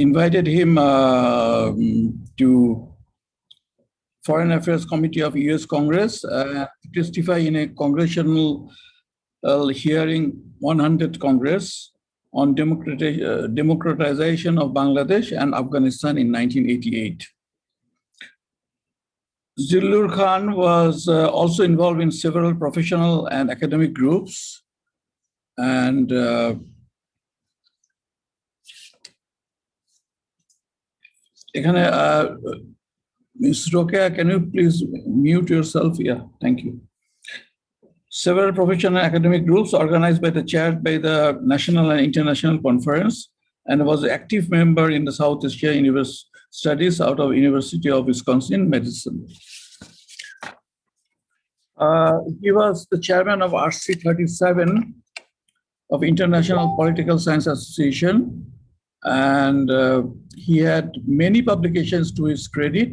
invited him to Foreign Affairs Committee of US Congress to testify in a congressional hearing 100 Congress on democratization of Bangladesh and Afghanistan in 1988. Zillur Khan was also involved in several professional and academic groups, and Ms. Rokia, can you please mute yourself? Yeah, thank you. Several professional academic groups organized by chaired by the National and International Conference, and was an active member in the South Asia Studies out of University of Wisconsin Madison. He was the chairman of RC37 of International Political Science Association, and he had many publications to his credit,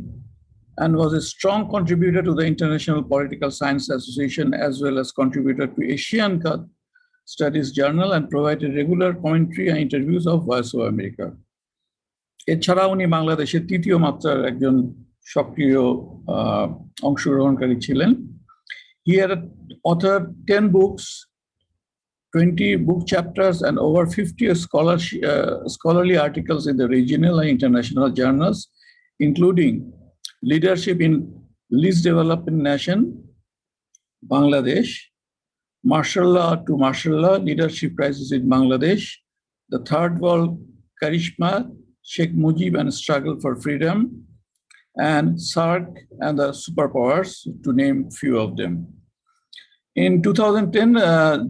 and was a strong contributor to the International Political Science Association, as well as contributor to Asian Studies Journal, and provided regular commentary and interviews of Voice of America. এছাড়া উনি বাংলাদেশের তৃতীয় মাত্রার একজন সক্রিয় অংশগ্রহণকারী ছিলেন। He had authored 10 books, 20 book chapters, and over 50 scholarly articles in the regional and international journals, including Leadership in Least Developed Nation, Bangladesh, Martial Law to Martial Law, Leadership Crisis in Bangladesh, The Third World, Karishma, Sheikh Mujib and Struggle for Freedom, and SARC and the Superpowers, to name few of them. In 2010,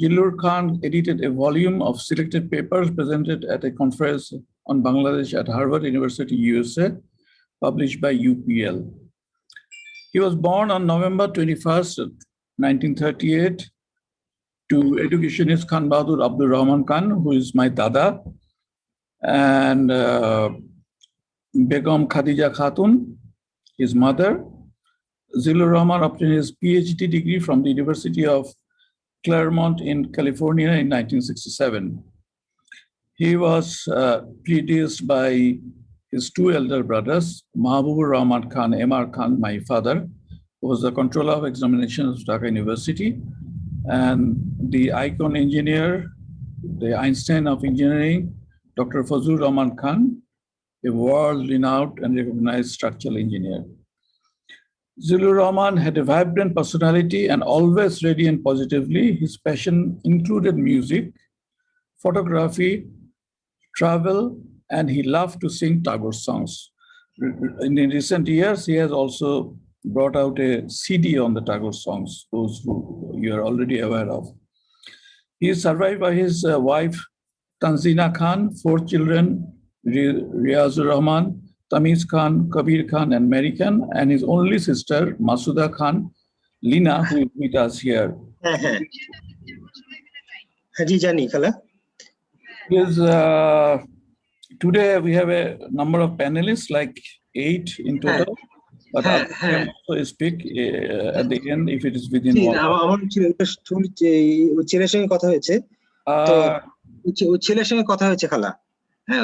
Zillur Khan edited a volume of selected papers presented at a conference on Bangladesh at Harvard University, USA, published by UPL. He was born on November 21st, 1938, to educationist Khan Bahadur Abdur Rahman Khan, who is my dada, and Begum Khadija Khatun, his mother. Zillur Rahman obtained his PhD degree from the University of Claremont in California in 1967. He was predeceased by his two elder brothers, Mahbubur Rahman Khan, M.R. Khan, my father, who was the controller of examinations of Dhaka University, and the icon engineer, the Einstein of engineering, Dr. Fazlur Rahman Khan, a world-renowned and recognized structural engineer. Zillur Rahman had a vibrant personality and always radiant positively. His passion included music, photography, travel, and he loved to sing Tagore songs. In recent years, he has also brought out a CD on the Tagore songs, those who you are already aware of. He is survived by his wife, Tanzina Khan, 4 children, Riazur Rahman, Tamiz Khan, Kabir Khan, and Mary Khan, and his only sister, Masuda Khan, Lina, who is with us here. Today we have a number of panelists, like 8 in total, but I can also speak at the end if it is within one. ছেলের সঙ্গে কথা হয়েছে খালা, হ্যাঁ,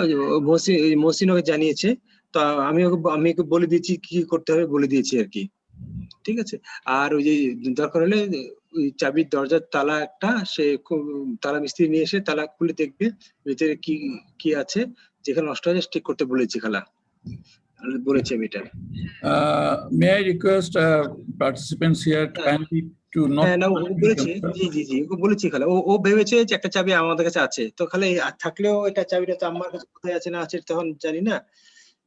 মহসিন ওকে জানিয়েছে, তো আমি ওকে বলে দিয়েছি কি করতে হবে, বলে দিয়েছি আর কি, ঠিক আছে। আর ওই যে দরকার হলে ওই চাবির দরজার তালা একটা, সে তালা মিস্ত্রি নিয়ে এসে তালা খুলে দেখবে ভিতরে কি কি আছে, যেখানে নষ্ট হয়ে ঠিক করতে বলেছি খালা, বলেছি আমি এটা। May I request participants here kindly to not. হ্যাঁ, না বলেছি, জি জি জি বলেছি খালা। ও ভেবেছে যে একটা চাবি আমাদের কাছে আছে, তো খালা থাকলেও এটা চাবিটা তো আমার কাছে কোথায় আছে না আছে তখন জানি না।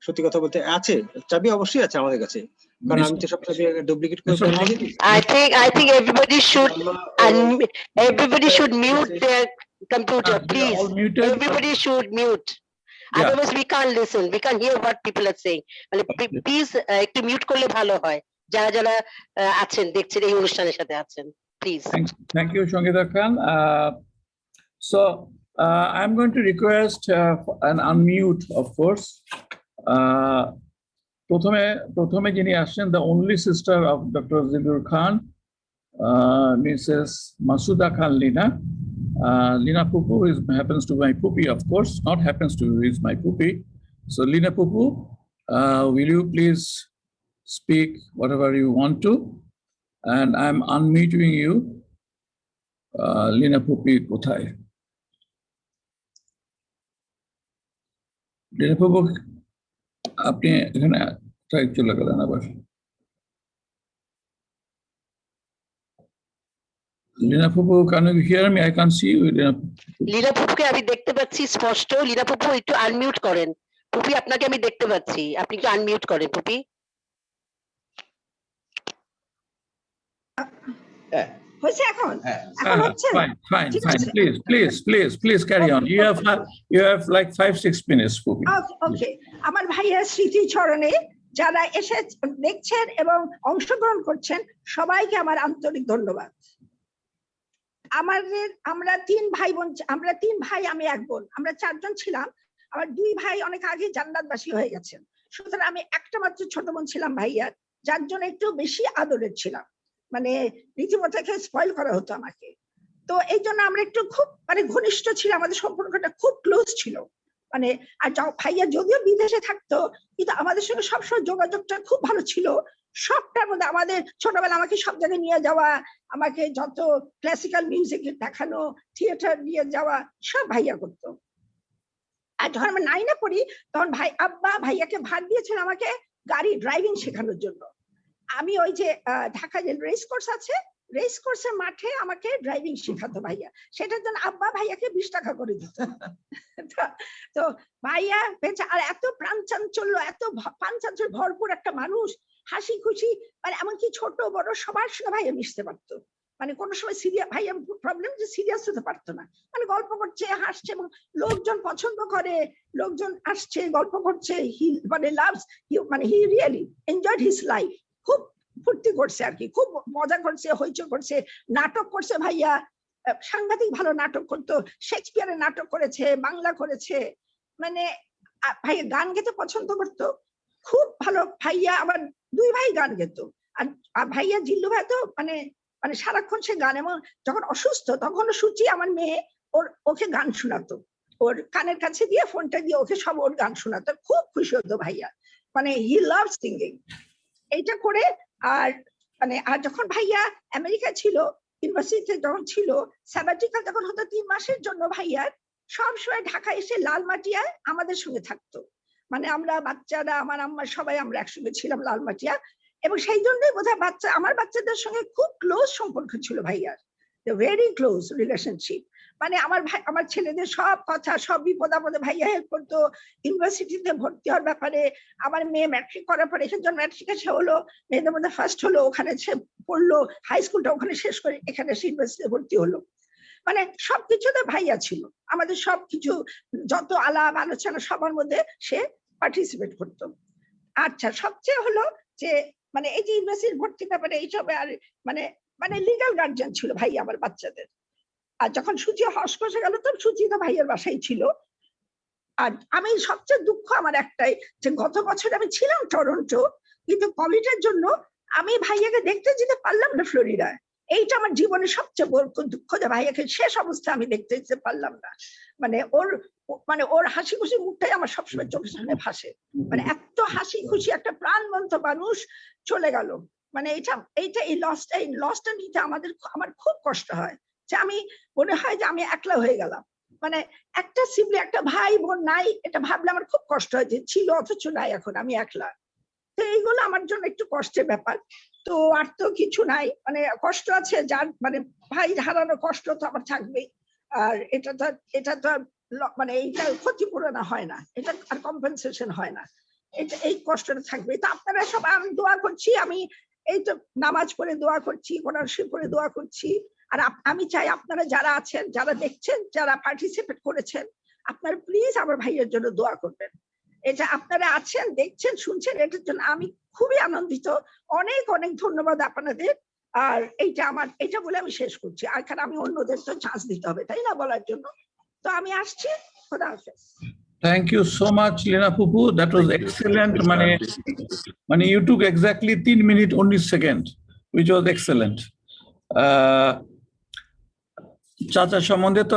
সত্যি কথা বলতে আছে, চাবি অবশ্যই আছে আমাদের কাছে, কারণ আমি তো সব চাবি ডুপ্লিকেট করে রেখে দিই। I think everybody should mute their computer, please. Everybody should mute. Otherwise we can't listen, we can't hear what people are saying. Please একটু মিউট করলে ভালো হয়, যারা যারা আছেন দেখছেন এই অনুষ্ঠানের সাথে আছেন, please. Thank you, Shangita Khan. So I'm going to request an unmute, of course. প্রথমে যিনি আসছেন, the only sister of Dr. Zillur Khan, Mrs. Masuda Khan Lina, Lina Pupu happens to be my puppy, of course, not happens to be, is my puppy. So Lina Pupu, will you please speak whatever you want to? And I'm unmuting you. Lina Pupi কোথায়? Lina Pupu, আপনি এখানে চলে গেলেন আবার। Lina Pupu, can you hear me? I can't see you. Leena পুপুকে আমি দেখতে পাচ্ছি স্পষ্ট। লীনা পুপু একটু আনমিউট করেন। পুপি আপনাকে আমি দেখতে পাচ্ছি, আপনি একটু আনমিউট করেন পুপি। হয়েছে এখন? এখন হচ্ছে? Fine. Please carry on. You have like 5-6 minutes, Pupi. ওকে, আমার ভাইয়ের স্মৃতিচরণে যারা এসে দেখছেন এবং অংশগ্রহণ করছেন সবাইকে আমার আন্তরিক ধন্যবাদ। আমরা তিন ভাই, আমি এক বোন, আমরা 4 জন ছিলাম। আমার 2 ভাই অনেক আগে জান্নাতবাসী হয়ে গেছেন, সুতরাং আমি একটা মাত্র ছোট বোন ছিলাম ভাইয়ার, যার জন্য একটু বেশি আদরের ছিলাম, মানে রীতিমতো স্পয়েল করা হতো আমাকে। তো এই জন্য আমরা একটু খুব ঘনিষ্ঠ ছিলাম, আমাদের সম্পর্কটা খুব ক্লোজ ছিল। আর ভাইয়া যদিও বিদেশে থাকতো, কিন্তু আমাদের সঙ্গে সবসময় যোগাযোগটা খুব ভালো ছিল। সবটার মধ্যে আমাদের ছোটবেলা আমাকে সব জায়গায় নিয়ে যাওয়া, আমাকে যত ক্লাসিক্যাল মিউজিক দেখানো, থিয়েটার নিয়ে যাওয়া, সব ভাইয়া করতো। আর যখন আমরা 9-এ পড়ি তখন ভাইয়াকে ভাগ দিয়েছিল আমাকে গাড়ি ড্রাইভিং শেখানোর জন্য। আমি ওই যে ঢাকায় যে রেস কোর্স আছে, রেস কোর্সের মাঠে আমাকে ড্রাইভিং শেখাতো ভাইয়া। সেটার জন্য ভাইয়াকে 20 টাকা করে দিত। তো ভাইয়া বেঁচে, আর এত প্রাণচাঞ্চল্য, এত প্রাণচাঞ্চল্য ভরপুর একটা মানুষ, হাসি খুশি, এমনকি ছোট বড় সবার সঙ্গে ভাইয়া মিশতে পারতো। কোনো সময় ভাইয়া প্রবলেম যে সিরিয়াস হতে পারতো না, গল্প করছে, হাসছে, এবং লোকজন পছন্দ করে, লোকজন আসছে, গল্প করছে। হি রিয়েলি এনজয়েড হিজ লাইফ। খুব ফুর্তি করছে আর কি, খুব মজা করছে, হইচই করছে, নাটক করছে ভাইয়া, সাংঘাতিক ভালো নাটক করতো। শেক্সপিয়ারের নাটক করেছে, বাংলা করেছে, ভাইয়া গান গেতে পছন্দ করতো, খুব ভালো। ভাইয়া আবার 2 ভাই গান গেত, আর ভাইয়া জিল্লু ভাই তো সারাক্ষণ সে গান, এবং যখন অসুস্থ তখন সুচি আমার মেয়ে ওকে গান শোনাতো, ওর কানের কাছে দিয়ে ফোনটা দিয়ে ওকে সব ওর গান শোনাতো। খুব খুশি হতো ভাইয়া, হি লাভ সিঙ্গিং। এইটা করে আর আর যখন ভাইয়া আমেরিকা ছিল, ইউনিভার্সিটিতে যখন ছিল, স্যাবাটিক্যাল যখন হতো 3 মাসের জন্য, ভাইয়ার সবসময় ঢাকা এসে লালমাটিয়ায় আমাদের সঙ্গে থাকতো। আমরা বাচ্চারা, আমার আম্মা, সবাই আমরা একসঙ্গে ছিলাম লালমাটিয়া। এবং সেই জন্যই বোধহয় আমার বাচ্চাদের সঙ্গে খুব ক্লোজ সম্পর্ক ছিল ভাইয়ার, ভেরি ক্লোজ রিলেশনশিপ। আমার ছেলেদের সব কথা, সব বিপদ আপদে ভাইয়া হেল্প করতো। ইউনিভার্সিটিতে ভর্তি হওয়ার ব্যাপারে, আমার মেয়ে ম্যাট্রিক করার পরে এখানে ম্যাট্রিকে সে হলো, মেয়েদের মধ্যে ফার্স্ট হলো, ওখানে সে পড়লো, হাই স্কুলটা ওখানে শেষ করে এখানে সে ইউনিভার্সিটিতে ভর্তি হলো। সবকিছুতে ভাইয়া ছিল, আমাদের সবকিছু, যত আলাপ আলোচনা সবার মধ্যে সে পার্টিসিপেট করতো। আচ্ছা, সবচেয়ে হলো যে এই যে ইউনিভার্সিটি ভর্তি ব্যাপারে এইসব, আর লিগ্যাল গার্জিয়ান ছিল ভাই আমার বাচ্চাদের। আর যখন সুচি হস কষে গেল, তো সুচি তো ভাইয়ের বাসায় ছিল। আর আমি সবচেয়ে দুঃখ আমার একটাই, যে গত বছর আমি ছিলাম টরন্টো, কিন্তু কোভিডের জন্য আমি ভাইয়াকে দেখতে যেতে পারলাম না ফ্লোরিডায়। এইটা আমার জীবনের সবচেয়ে বড় দুঃখ, যে ভাইয়াকে শেষ অবস্থা আমি দেখতে যেতে পারলাম না। ওর হাসি খুশি মুখটাই আমার সবসময় চোখের সামনে ভাসে। এত হাসি খুশি একটা প্রাণবন্ত মানুষ চলে গেল। এই লসটা নিতে আমার খুব কষ্ট হয়, যে আমি মনে হয় যে আমি একলা হয়ে গেলাম। একটা সিবলি, একটা ভাই বোন নাই, এটা ভাবলে আমার খুব কষ্ট হয়, যে ছিল অথচ নাই, এখন আমি একলা। তো এইগুলো আমার জন্য একটু কষ্টের ব্যাপার। তো আর তো কিছু নাই, কষ্ট আছে, যার ভাই হারানো কষ্ট তো আবার থাকবেই। আর এটা তো এইটা ক্ষতিপূরণ হয় না, এটা আর কম্পেনসেশন হয় না, এই কষ্টটা থাকবে। তো আপনারা সবাই, আমি দোয়া করছি, আমি এই তো নামাজ পড়ে দোয়া করছি, কোরআন শরীফ পড়ে দোয়া করছি। আর আমি চাই আপনারা যারা আছেন, যারা দেখছেন, যারা পার্টিসিপেট করেছেন, আপনারা প্লিজ আমার ভাইয়ের জন্য দোয়া করবেন। এটা আপনারা আছেন, দেখছেন, শুনছেন, এটার জন্য আমি খুবই আনন্দিত। অনেক অনেক ধন্যবাদ আপনাদের। আর এটা বলে আমি শেষ করছি। আর আমি অন্যদের তো চান্স দিতে হবে, তাই না, বলার জন্য। তো আমি আসছি, খোদা হাফেজ। Thank you so much, Lina Pupu. That was excellent. You took exactly 3 minutes 19 seconds, which was excellent. চাচা সম্বন্ধে তো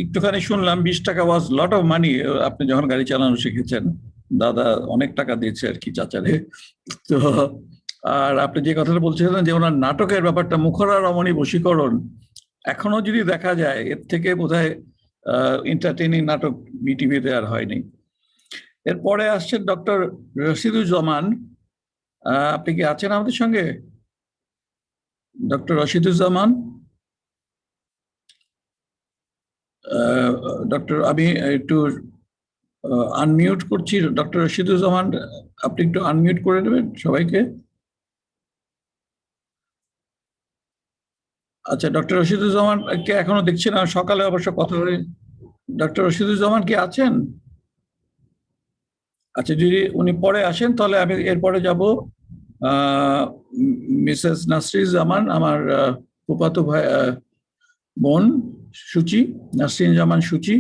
একটুখানি শুনলাম 20 টাকা ওয়াজ লট অফ মানি। আপনি যখন গাড়ি চালানো শিখেছেন, দাদা অনেক টাকা দিয়েছে আর কি চাচারে। তো আর আপনি যে কথাটা বলছিলেন যে ওনার নাটকের ব্যাপারটা, মুখরা রমণী বশীকরণ, এখনো যদি দেখা যায় এর থেকে বোধহয় এন্টারটেইনিং নাটক বিটিভিতে আর হয়নি। এরপরে আসছেন ডক্টর রশিদুজ্জামান। আপনি কি আছেন আমাদের সঙ্গে? ডক্টর রশিদুজ্জামান, ডক্টর আমি একটু আনমিউট করছি। ডক্টর রশিদুজ্জামান, আপনি একটু আনমিউট করে দেবেন সবাইকে। আচ্ছা, ডক্টর রশিদুজ্জামান কে এখনো দেখছি না, সকালে অবশ্য কথা বলে। ডক্টর রশিদুজ্জামান কি আছেন? আচ্ছা, যদি উনি পরে আসেন তাহলে আমি এরপরে যাব মিসেস নাসরিন জামান, আমার ফুফাতো ভাই বোন সুচি, নাসরিন জামান সুচি।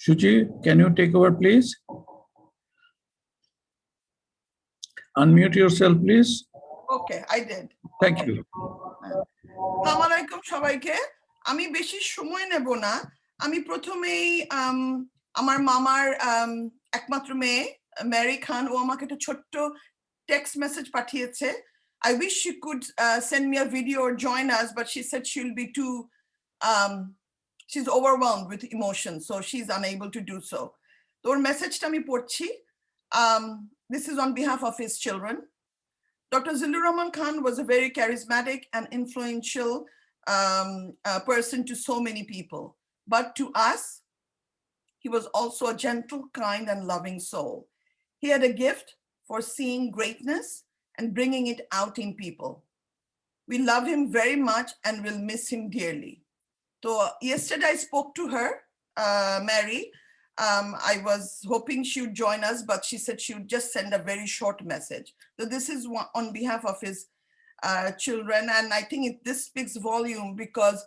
সুচি, can you take over please? Unmute yourself please. Okay, I did. Thank you. আসসালামু আলাইকুম সবাইকে। আমি বেশি সময় নেব না। আমি প্রথমেই আমার মামার একমাত্র মেয়ে মেরি খান, ও আমাকে একটা ছোট্ট টেক্সট মেসেজ পাঠিয়েছে। I wish she could send me a video or join us, but she said she'll be too she's overwhelmed with emotions, so she's unable to do so. তো ওর মেসেজটা আমি পড়ছি। This is on behalf of his children. Dr. Zillur R Khan was a very charismatic and influential person to so many people. But to us, he was also a gentle, kind, and loving soul. He had a gift for seeing greatness and bringing it out in people. We love him very much and will miss him dearly. So yesterday I spoke to her, Mary. I was hoping she would join us, but she said she would just send a very short message. So this is on behalf of his children, and I think this speaks volume, because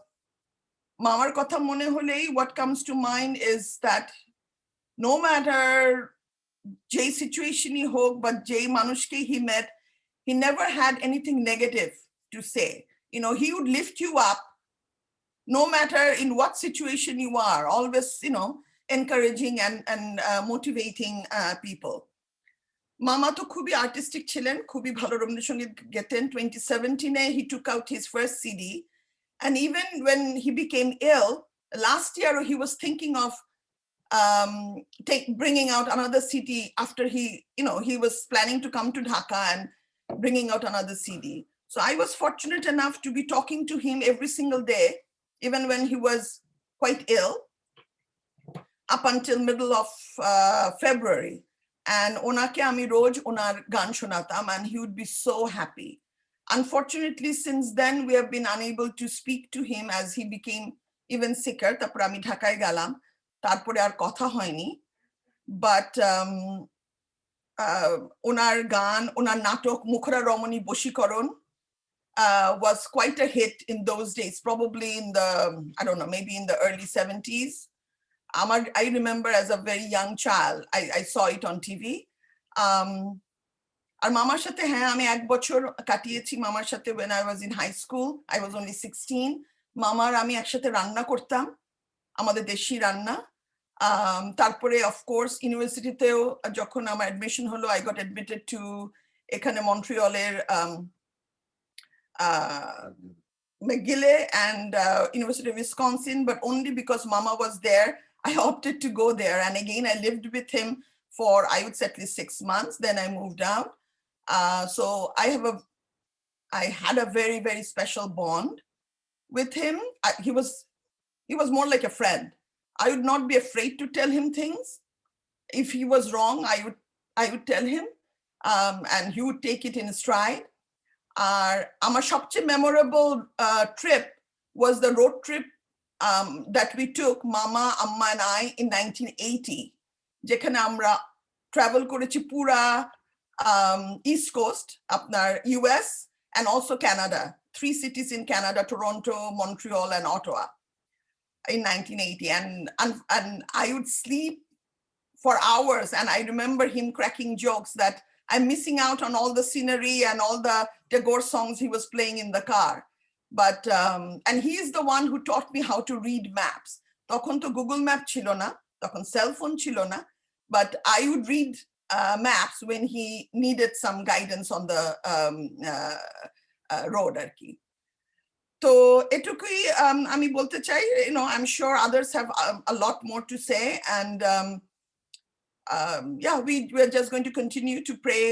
Mamar kotha mone holei, what comes to mind is that no matter jay situation he hok, but jay manushke he met, he never had anything negative to say. You know, he would lift you up no matter in what situation you are, always, you know, encouraging and motivating people. Mama to খুবই artistic ছিলেন, খুবই ভালো Rabindrasangeet গেতেন। 2017 he took out his first CD, and even when he became ill last year, he was thinking of bringing out another CD after he was planning to come to Dhaka and bringing out another CD. So I was fortunate enough to be talking to him every single day, even when he was quite ill, up until middle of February. And onake ami roj onar gan shonatam, and he would be so happy. Unfortunately, since then, we have been unable to speak to him as he became even sicker. Tarpor ami Dhakai galam, tarpore ar kotha hoyni. But onar gan, onar natok Mukhra Romani Boshikoron was quite a hit in those days, probably in the, I don't know, maybe in the early 70s. I remember as a very young child, I saw it on TV. আর মামার সাথে হ্যাঁ আমি 1 বছর কাটিয়েছি মামার সাথে। when I was in high school, I was only 16. মামার আমি একসাথে রান্না করতাম, আমাদের দেশি রান্না। তারপরে of course ইউনিভার্সিটিতেও যখন আমার অ্যাডমিশন হলো, I got admitted to এখানে মন্ট্রিয়লের McGill and University of Wisconsin, but only because Mama was there, I opted to go there. And again, I lived with him for, I would say, at least 6 months. Then I moved out. So I had a very, very special bond with him. He was more like a friend. I would not be afraid to tell him things. If he was wrong, I would tell him, and he would take it in stride. Our সবচেয়ে memorable trip was the road trip that we took, Mama, Amma and I, in 1980. যেখানে আমরা travel করেছি পুরা East Coast, আপনার US, and also Canada. 3 cities in Canada, Toronto, Montreal, and Ottawa in 1980. And I would sleep for hours, and I remember him cracking jokes that I'm missing out on all the scenery and all the Tagore songs he was playing in the car. but and he is the one who taught me how to read maps. তখন তো Google Map ছিল না, তখন cell phone ছিল না, but I would read maps when he needed some guidance on the road আর কি। তো এটুকুই আমি বলতে চাই, I'm sure others have a lot more to say, and yeah, we're just going to continue to pray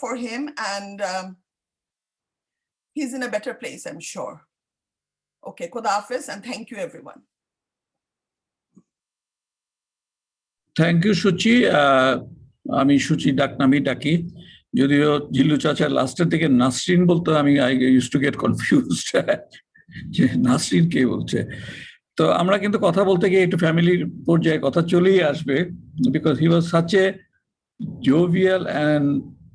for him, and he's in a better place, I'm sure. Okay, Khuda Hafiz, and thank you everyone. Thank you Suchi. আমি সুচি ডাকনামই ডাকি, যদিও জিল্লু চাচার লাস্টের দিকে নাসরিন বলতো, আমি I use to get confused যে নাসরিন কে বলছে। তো আমরা কিন্তু কথা বলতে গিয়ে একটু ফ্যামিলির পর্যায়ে কথা চলেই আসবে, because he was such a jovial and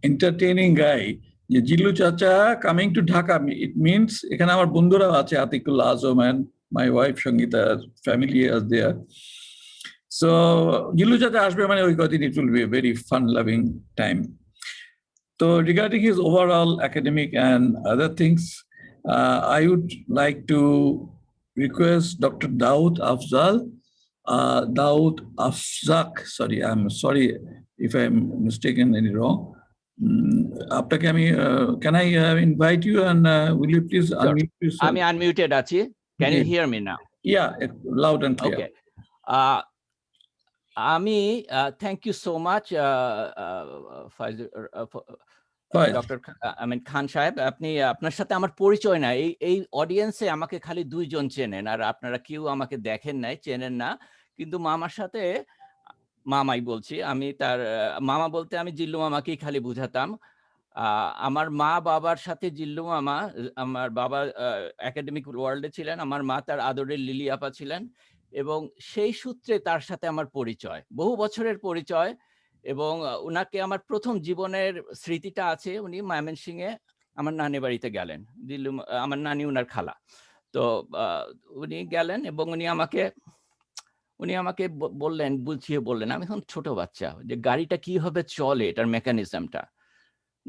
entertaining guy. যে জিল্লু চাচা coming to Dhaka, it means এখানে আমার বন্ধুরাও আছে, আতিকুল আজম and my wife Sangeeta, family is there. So জিল্লু চাচা আসবে মানে ওই কদিন it will be a very fun loving time. So regarding his overall academic and other things, I would like to request Dr. Daud Afzak, sorry, I'm sorry if I'm mistaken any wrong. আপনাকে আমি can I invite you, and will you please unmute yourself? আমি unmuted আছি. Can you hear me now? Yeah, loud and clear. Okay. Ami, thank you so much, doctor Khan সাহেব। আপনি, আপনার সাথে আমার পরিচয় না, এই অডিয়েন্সে আমাকে খালি দুইজন চেনেন, আর আপনারা কেউ আমাকে দেখেন নাই, চেনেন না। কিন্তু মামার সাথে, মামাই বলছি আমি, তার মামা বলতে আমি জিল্লু মামাকেই খালি বুঝাতাম। আমার মা বাবার সাথে জিল্লু মামা, আমার বাবা একাডেমিক ওয়ার্ল্ডে ছিলেন, আমার মা তার আদরের লিলি আপা ছিলেন, এবং সেই সূত্রে তার সাথে আমার পরিচয়, বহু বছরের পরিচয়। এবং ওনাকে আমার প্রথম জীবনের স্মৃতিটা আছে, উনি ময়মনসিংহে আমার নানি বাড়িতে গেলেন, দিল্লু, আমার নানি উনার খালা। তো উনি গেলেন এবং উনি আমাকে বললেন, বুঝিয়ে বললেন, আমি এখন ছোট বাচ্চা, যে গাড়িটা কিভাবে চলে, এটার মেকানিজমটা।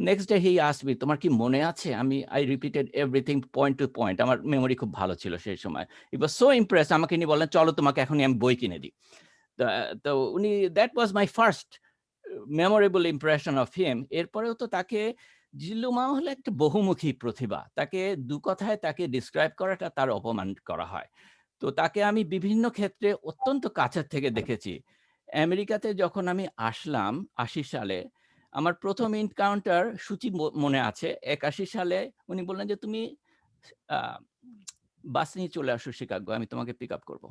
Next day he asked me, তোমার কি মনে আছে? I repeated everything point to point, আমার মেমোরি খুব ভালো ছিল সেই সময়। ই ওয়াজ সো ইমপ্রেস, আমাকে নিয়ে বললেন, চলো তোমাকে এখনই আমি বই কিনে দিই। তো উনি, that was my first memorable impression of him. এরপরেও তো তাকে, জিল্লু মামা হলো একটা বহুমুখী প্রতিভা, তাকে দু কথায় তাকে ডিসক্রাইব করাটা তার অপমান করা হয়। তো তাকে আমি বিভিন্ন ক্ষেত্রে অত্যন্ত কাছের থেকে দেখেছি। আমেরিকাতে যখন আমি আসলাম ৮০ সালে, আমার প্রথম এনকাউন্টার সূচি মনে আছে, ৮১ সালে উনি বললেন যে তুমি বাস নিয়ে চলে আসো শিকাগো, আমি তোমাকে পিক আপ করবো।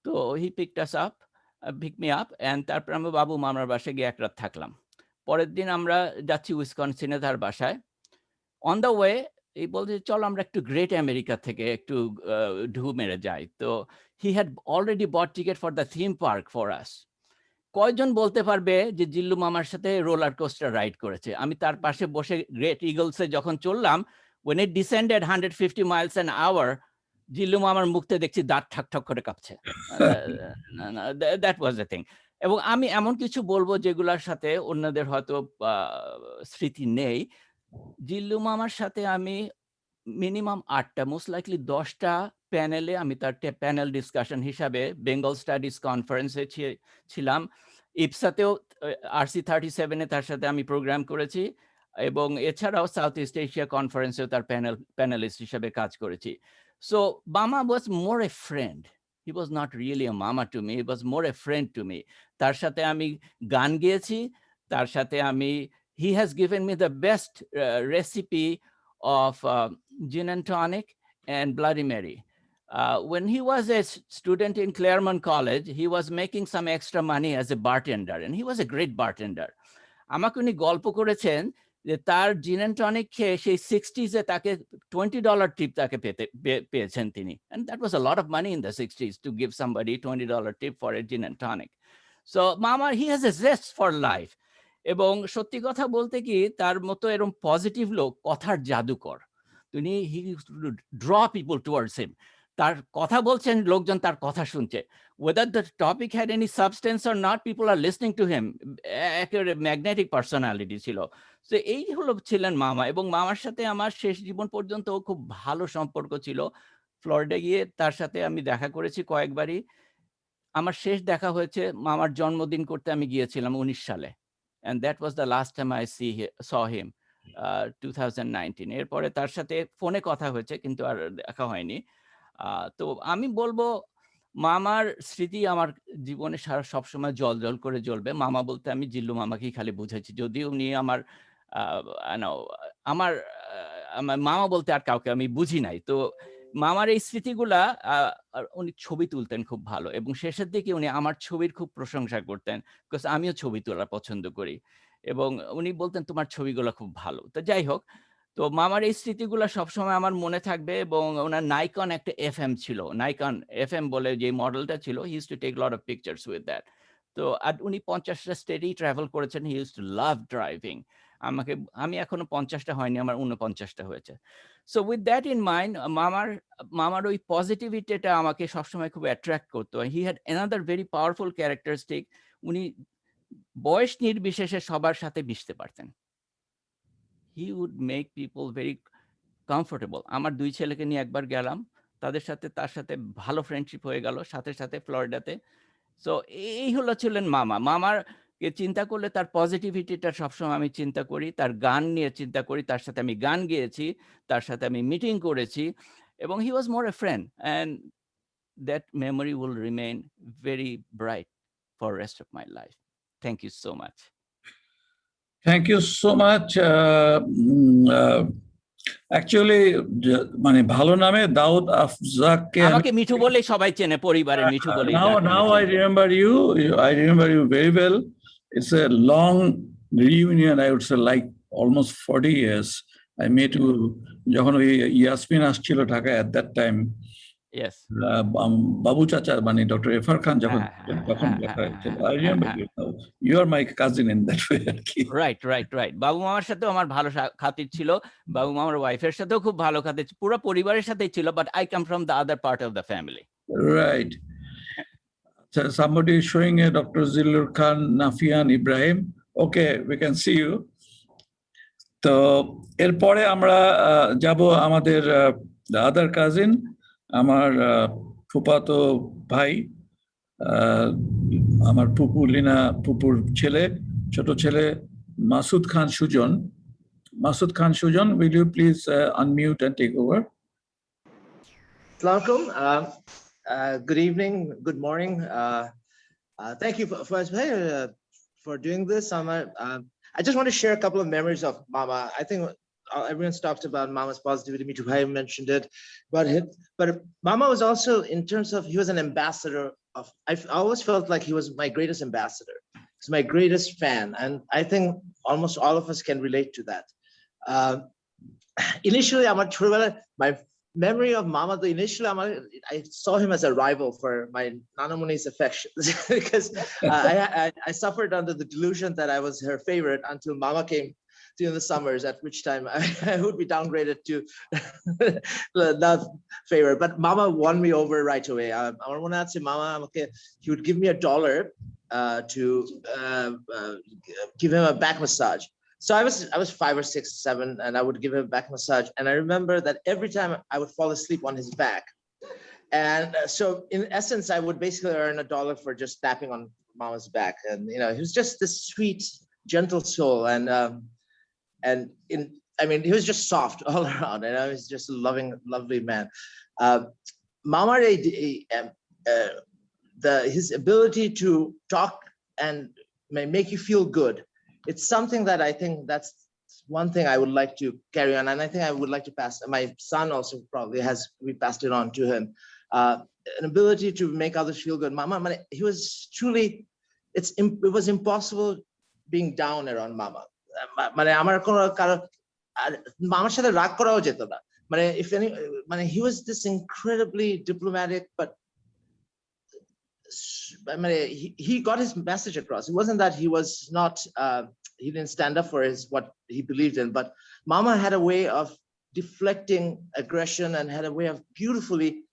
তো he picked us up, pick me up, and তারপর আমি বাবু মামার বাসায় গিয়ে এক রাত থাকলাম। পরের দিন আমরা যাচ্ছি উইসকনসিনে তার বাসায়। অন দ্য ওয়ে এই বলছে, চলো আমরা একটু গ্রেট আমেরিকা থেকে একটু ঢু মেরে যাই। তো he had already bought ticket for the theme park for us. কয়জন বলতে পারবে যে জিল্লু মামার সাথে রোলার কোস্টার রাইড করেছে? আমি তার পাশে বসে গ্রেট ইগলসে যখন চললাম, when it descended 150 miles an hour, জিল্লু মামার মুখতে দেখছি দাঁত ঠাক ঠাক করে কাঁপছে। That was the thing. এবং আমি এমন কিছু বলবো যেগুলোর সাথে অন্যদের হয়তো স্মৃতি নেই। জিল্লু মামার সাথে আমি মিনিমাম ৮টা, মোস্ট লাইকলি 10টা প্যানেলে, আমি তার প্যানেল ডিসকাশন হিসাবে বেঙ্গল স্টাডিজ কনফারেন্সে ছিলাম, ইপসাতেও RC 37-এ তার সাথে আমি প্রোগ্রাম করেছি, এবং এছাড়াও সাউথ ইস্ট এশিয়া কনফারেন্সেও তার প্যানেলিস্ট হিসাবে কাজ করেছি। সো মামা was more a friend, he was not really a মামা to me, he was more a friend to me. তার সাথে আমি গান গেয়েছি, তার সাথে আমি, he has given me the best recipe of gin and tonic and Bloody Mary. When he was a student in Claremont College, he was making some extra money as a bartender, and he was a great bartender. আমাকে উনি গল্প করেছেন যে তার জিন and tonic খেয়ে সেই 60s তাকে $20 টিপ তাকে পেয়েছেন তিনি, and that was a lot of money in the 60s to give somebody $20 tip for a gin and tonic. So Mama, he has a zest for life. এবং সত্যি কথা বলতে কি, তার মতো এরকম পজিটিভ লোক, কথার জাদুকর, তিনি, হি used two draw people towards হিম। তার কথা বলছেন, লোকজন তার কথা শুনছে। Whether the topic had any substance or not, people are listening to him. একেবারে ম্যাগনেটিক পার্সোনালিটি ছিল। তো এই হলো ছিলেন মামা, এবং মামার সাথে আমার শেষ জীবন পর্যন্ত খুব ভালো সম্পর্ক ছিল। ফ্লোরিডা গিয়ে তার সাথে আমি দেখা করেছি কয়েকবারই। আমার শেষ দেখা হয়েছে মামার জন্মদিন করতে আমি গিয়েছিলাম 19 সালে। And that was the last time I saw him, 2019. এরপরে তার সাথে ফোনে কথা হয়েছে, কিন্তু আর দেখা হয়নি। তো আমি বলবো মামার স্মৃতি আমার জীবনে সবসময় জল করে জ্বলবে। মামা বলতে আমি জিল্লু মামাকেই খালি বুঝেছি। যদিও উনি আমার আমার মামা বলতে আর কাউকে আমি বুঝি নাই। তো মামার এই স্মৃতিগুলা, উনি ছবি তুলতেন খুব ভালো, এবং শেষের দিকে উনি আমার ছবির খুব প্রশংসা করতেন, বিকজ আমিও ছবি তোলা পছন্দ করি, এবং উনি বলতেন তোমার ছবিগুলো খুব ভালো। তো যাই হোক, তো মামার এই স্মৃতিগুলো সবসময় আমার মনে থাকবে। এবং ওনার নাইকন একটা FM ছিল, নাইকন FM বলে যে মডেলটা ছিল, he used to take lot of pictures with that. তো আর উনি 50টা স্টেটেই ট্রাভেল করেছেন। He used to love driving. আমি এখনো 50টা হয়নি, আমার 49টা হয়েছে। So with that in mind, মামার ওই পজিটিভিটিটা আমাকে সবসময় খুব অ্যাট্রাক্ট করতো। He had another very powerful characteristic. উনি বয়স নির্বিশেষে সবার সাথে মিশতে পারতেন। He would make people very comfortable. আমার 2 ছেলেকে নিয়ে একবার গেলাম, তার সাথে ভালো ফ্রেন্ডশিপ হয়ে গেল সাথে ফ্লোরিডাতে। সো এই ছিলেন মামা। মামারকে চিন্তা করলে তার পজিটিভিটিটা সবসময় আমি চিন্তা করি, তার গান নিয়ে চিন্তা করি, তার সাথে আমি গান গেয়েছি, তার সাথে আমি মিটিং করেছি, এবং he was more a friend, and that memory will remain very bright for rest of my life. Thank you so much. Thank you so much. Actually, মানে ভালো নামে দাউদ আফজাককে আমাকে মিঠু বলেই সবাই চেনে, পরিবারের মিঠু বলেই। Now I remember you. I remember you very well. It's a long reunion, I would say, like almost 40 years. I met you যখন ওই ইয়াসমিন আসছিল Dhaka at that time. Yes. বাবু চাচা মানে ডক্টর এফআর খান যখন দেখা হয়েছিল। I remember you now. You are my cousin in that way আর কি। Right. বাবু মামার সাথেও আমার ভালো খাতির ছিল, বাবু মামার ওয়াইফের সাথেও খুব ভালো খাতির, পুরো পরিবারের সাথেই ছিল, but I come from the other part of the family. Right. So somebody is showing a Dr. Zillur Khan, Nafian, Ibrahim. Okay, we can see you. তো এরপরে আমরা যাব আমাদের আদার কাজিন, আমার ফুফাতো ভাই, আমার ফুপু লিনা ফুপুর ছেলে, ছোট ছেলে মাসুদ খান Sujan. Masud Khan Shujan, will you please unmute and take over? Assalamu alaikum. Good evening, good morning. Thank you for doing this. I just want to share a couple of memories of Mama. I think everyone's talked about Mama's positivity. Me too, I mentioned it, but Mama was also, in terms of, he was an ambassador of, I always felt like he was my greatest ambassador. He's my greatest fan, and I think almost all of us can relate to that. Initially, my memory of Mama, initially I saw him as a rival for my Nana Muni's affections because I suffered under the delusion that I was her favorite until Mama came during the summers, at which time I would be downgraded to not favorite. But Mama won me over right away. I want to say Mama, he would give me $1 to give him a back massage. So I was 5 or 6, 7, and I would give him a back massage. And I remember that every time I would fall asleep on his back. And so in essence, I would basically earn $1 for just tapping on Mama's back. And, you know, he was just this sweet, gentle soul. And he was just soft all around. And I was just a loving, lovely man. Mama, his ability to talk and make you feel good. It's something that I think that's one thing I would like to carry on. And I think I would like to pass, my son also probably we passed it on to him. An ability to make others feel good. Mama, he was truly, it was impossible being down around Mama. Mama's সাথে রাগ করাও যেত না। if any, he was this incredibly diplomatic, but he got his message across. It wasn't that he was not, he didn't stand up for what he believed in, but Mama had a way of deflecting aggression and had a way of beautifully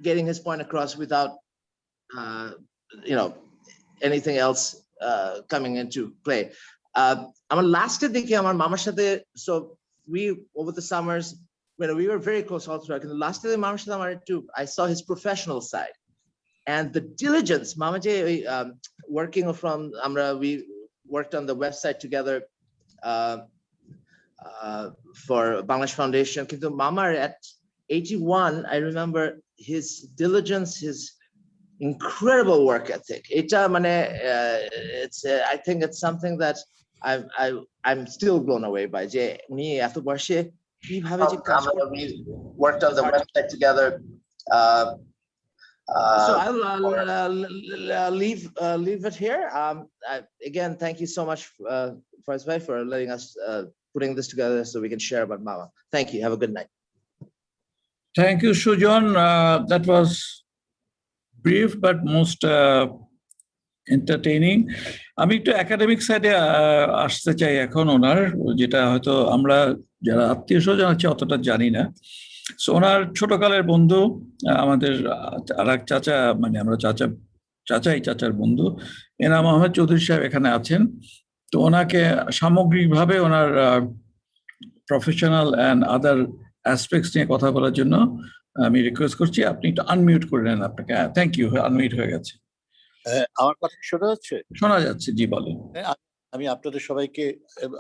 getting his point across without, anything else coming into play. Our last দিকে আমার মামার সাথে, so we over the summers, we were very close all throughout. The last day মামার সাথে আমার একটু, I saw his professional side and the diligence. Mama J, working from we worked on the website together for Bangladesh Foundation. Kintu Mamar at 81, I remember his diligence, his incredible work ethic. I think it's something that I'm still blown away by. We worked on the website together. So I'll leave it here. Again, thank you so much for letting us putting this together so we can share about Mama. Thank you. Have a good night. Thank you, Sujon. That was brief but most entertaining. আমি একটু academic সাইডে আসতে চাই এখন ওনার, যেটা হয়তো আমরা যারা আত্মীয় স্বজন আছে অতটা জানি না। সো ওনার ছোটকালের বন্ধু, আমাদের আর এক চাচা, মানে আমরা চাচার বন্ধু এনাম মোহাম্মদ চৌধুরী সাহেব এখানে আছেন। তো ওনাকে সামগ্রিকভাবে ওনার প্রফেশনাল অ্যান্ড আদার অ্যাসপেক্টস নিয়ে কথা বলার জন্য আমি রিকোয়েস্ট করছি আপনি একটু আনমিউট করে নেন আপনাকে। থ্যাংক ইউ, আনমিউট হয়ে গেছে। আমার কথা শোনা যাচ্ছে? শোনা যাচ্ছে, জি বলেন। আমি আপনাদের সবাইকে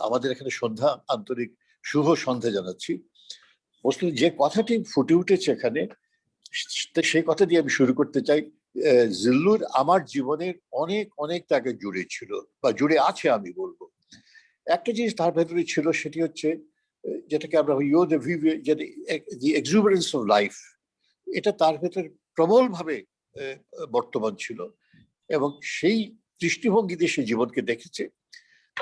আমাদের এখানে সন্ধ্যা, আন্তরিক শুভ সন্ধ্যা জানাচ্ছি। বস্তু যে কথাটি ফুটে উঠেছে এখানে, সেই কথা দিয়ে আমি শুরু করতে চাই। জিল্লুর আমার জীবনের অনেক অনেক তাকে জুড়ে ছিল বা জুড়ে আছে আমি বলবো। একটা জিনিস তার ভেতরে ছিল, সেটি হচ্ছে যেটাকে আমরা দি এক্সুবেরেন্স অফ লাইফ, এটা তার ভেতরে প্রবলভাবে বর্তমান ছিল এবং সেই দৃষ্টিভঙ্গি দিয়ে সে জীবনকে দেখেছে।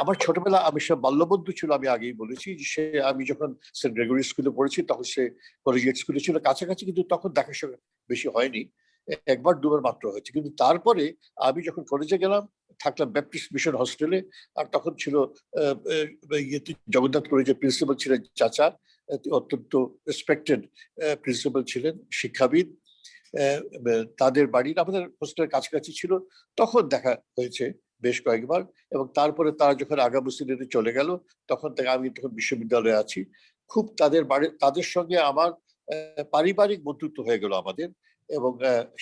আমার ছোটবেলা, আমি সব বাল্যবন্ধু ছিল, আমি আগেই বলেছি যে আমি যখন সেন্ট গ্রেগরি স্কুলে পড়েছি তখন সে কলেজিয়েট স্কুলে ছিল কাছাকাছি, কিন্তু তখন দেখাশোনা বেশি হয়নি, একবার দুবার মাত্র হয়েছে। কিন্তু তারপরে আমি যখন কলেজে গেলাম, থাকলাম ব্যাপটিস্ট মিশন হস্টেলে, আর তখন ছিল জগন্নাথ কলেজের প্রিন্সিপাল ছিলেন চাচা, অত্যন্ত রেসপেক্টেড প্রিন্সিপাল ছিলেন, শিক্ষাবিদ। তাদের বাড়ির আমাদের হোস্টেলের কাছাকাছি ছিল, তখন দেখা হয়েছে বেশ কয়েকবার। এবং তারপরে তারা যখন আগামী সিলেটে চলে গেল, তখন থেকে আমি তখন বিশ্ববিদ্যালয়ে আছি। খুব তাদের সঙ্গে আমার পারিবারিক বন্ধুত্ব হয়ে গেল আমাদের, এবং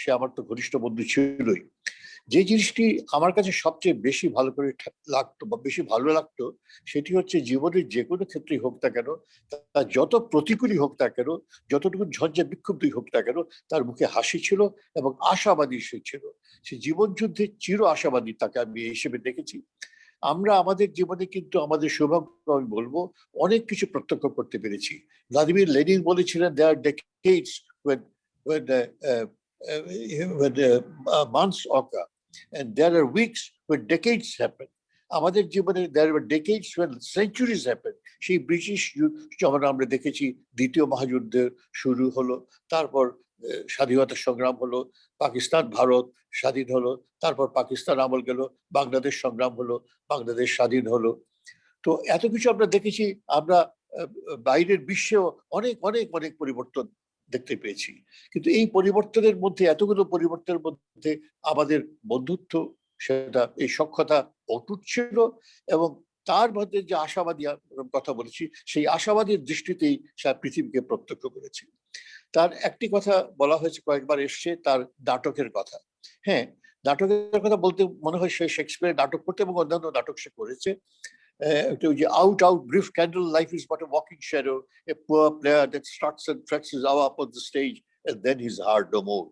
সে আমার তো ঘনিষ্ঠ বন্ধু ছিলই। যে জিনিসটি আমার কাছে সবচেয়ে বেশি ভালো করে লাগতো বা বেশি ভালো লাগতো, সেটি হচ্ছে জীবনের যে কোনো ক্ষেত্রেই হোক না কেন, তা যত প্রতিকূলই হোক না কেন, যতটুকু ঝঞ্ঝা বিক্ষুব্ধই হোক না কেন, তার মুখে হাসি ছিল এবং আশাবাদী সে ছিল। সে জীবন যুদ্ধে চির আশাবাদী, তাকে আমি এই হিসেবে দেখেছি। আমরা আমাদের জীবনে কিন্তু আমাদের সৌভাগ্য, আমি বলবো, অনেক কিছু প্রত্যক্ষ করতে পেরেছি। ভ্লাদিমির লেনিন বলেছিলেন, there are decades when months occur and there are weeks when decades happen. আমাদের জীবনে there were decades when centuries happen. সেই ব্রিটিশ যখন আমরা দেখেছি দ্বিতীয় মহাযুদ্ধের শুরু হলো, তারপর স্বাধীনতা সংগ্রাম হলো, পাকিস্তান ভারত স্বাধীন হলো, তারপর পাকিস্তান আমল গেল, বাংলাদেশ সংগ্রাম হলো, বাংলাদেশ স্বাধীন হলো। তো এত কিছু আমরা দেখেছি। আমরা বাইরের বিশ্বেও অনেক অনেক অনেক পরিবর্তন দেখতে পেয়েছি, কিন্তু এই পরিবর্তনের মধ্যে, এতগুলো পরিবর্তনের মধ্যে আমাদের বন্ধুত্ব, সেটা এই সখ্যতা অটুট ছিল। এবং তার মধ্যে যে আশাবাদী কথা বলেছি, সেই আশাবাদীর দৃষ্টিতেই সে পৃথিবীকে প্রত্যক্ষ করেছে। তার একটি কথা বলা হয়েছে, কয়েকবার এসছে, তার নাটকের কথা। হ্যাঁ, নাটকের কথা বলতে মনে হয় সে শেক্সপিয়ারের নাটক করতে এবং অন্যান্য নাটক সে করেছে। Out brief candle, life is but a walking shadow, a poor player that struts and frets his hour upon the stage, and then his heart no more.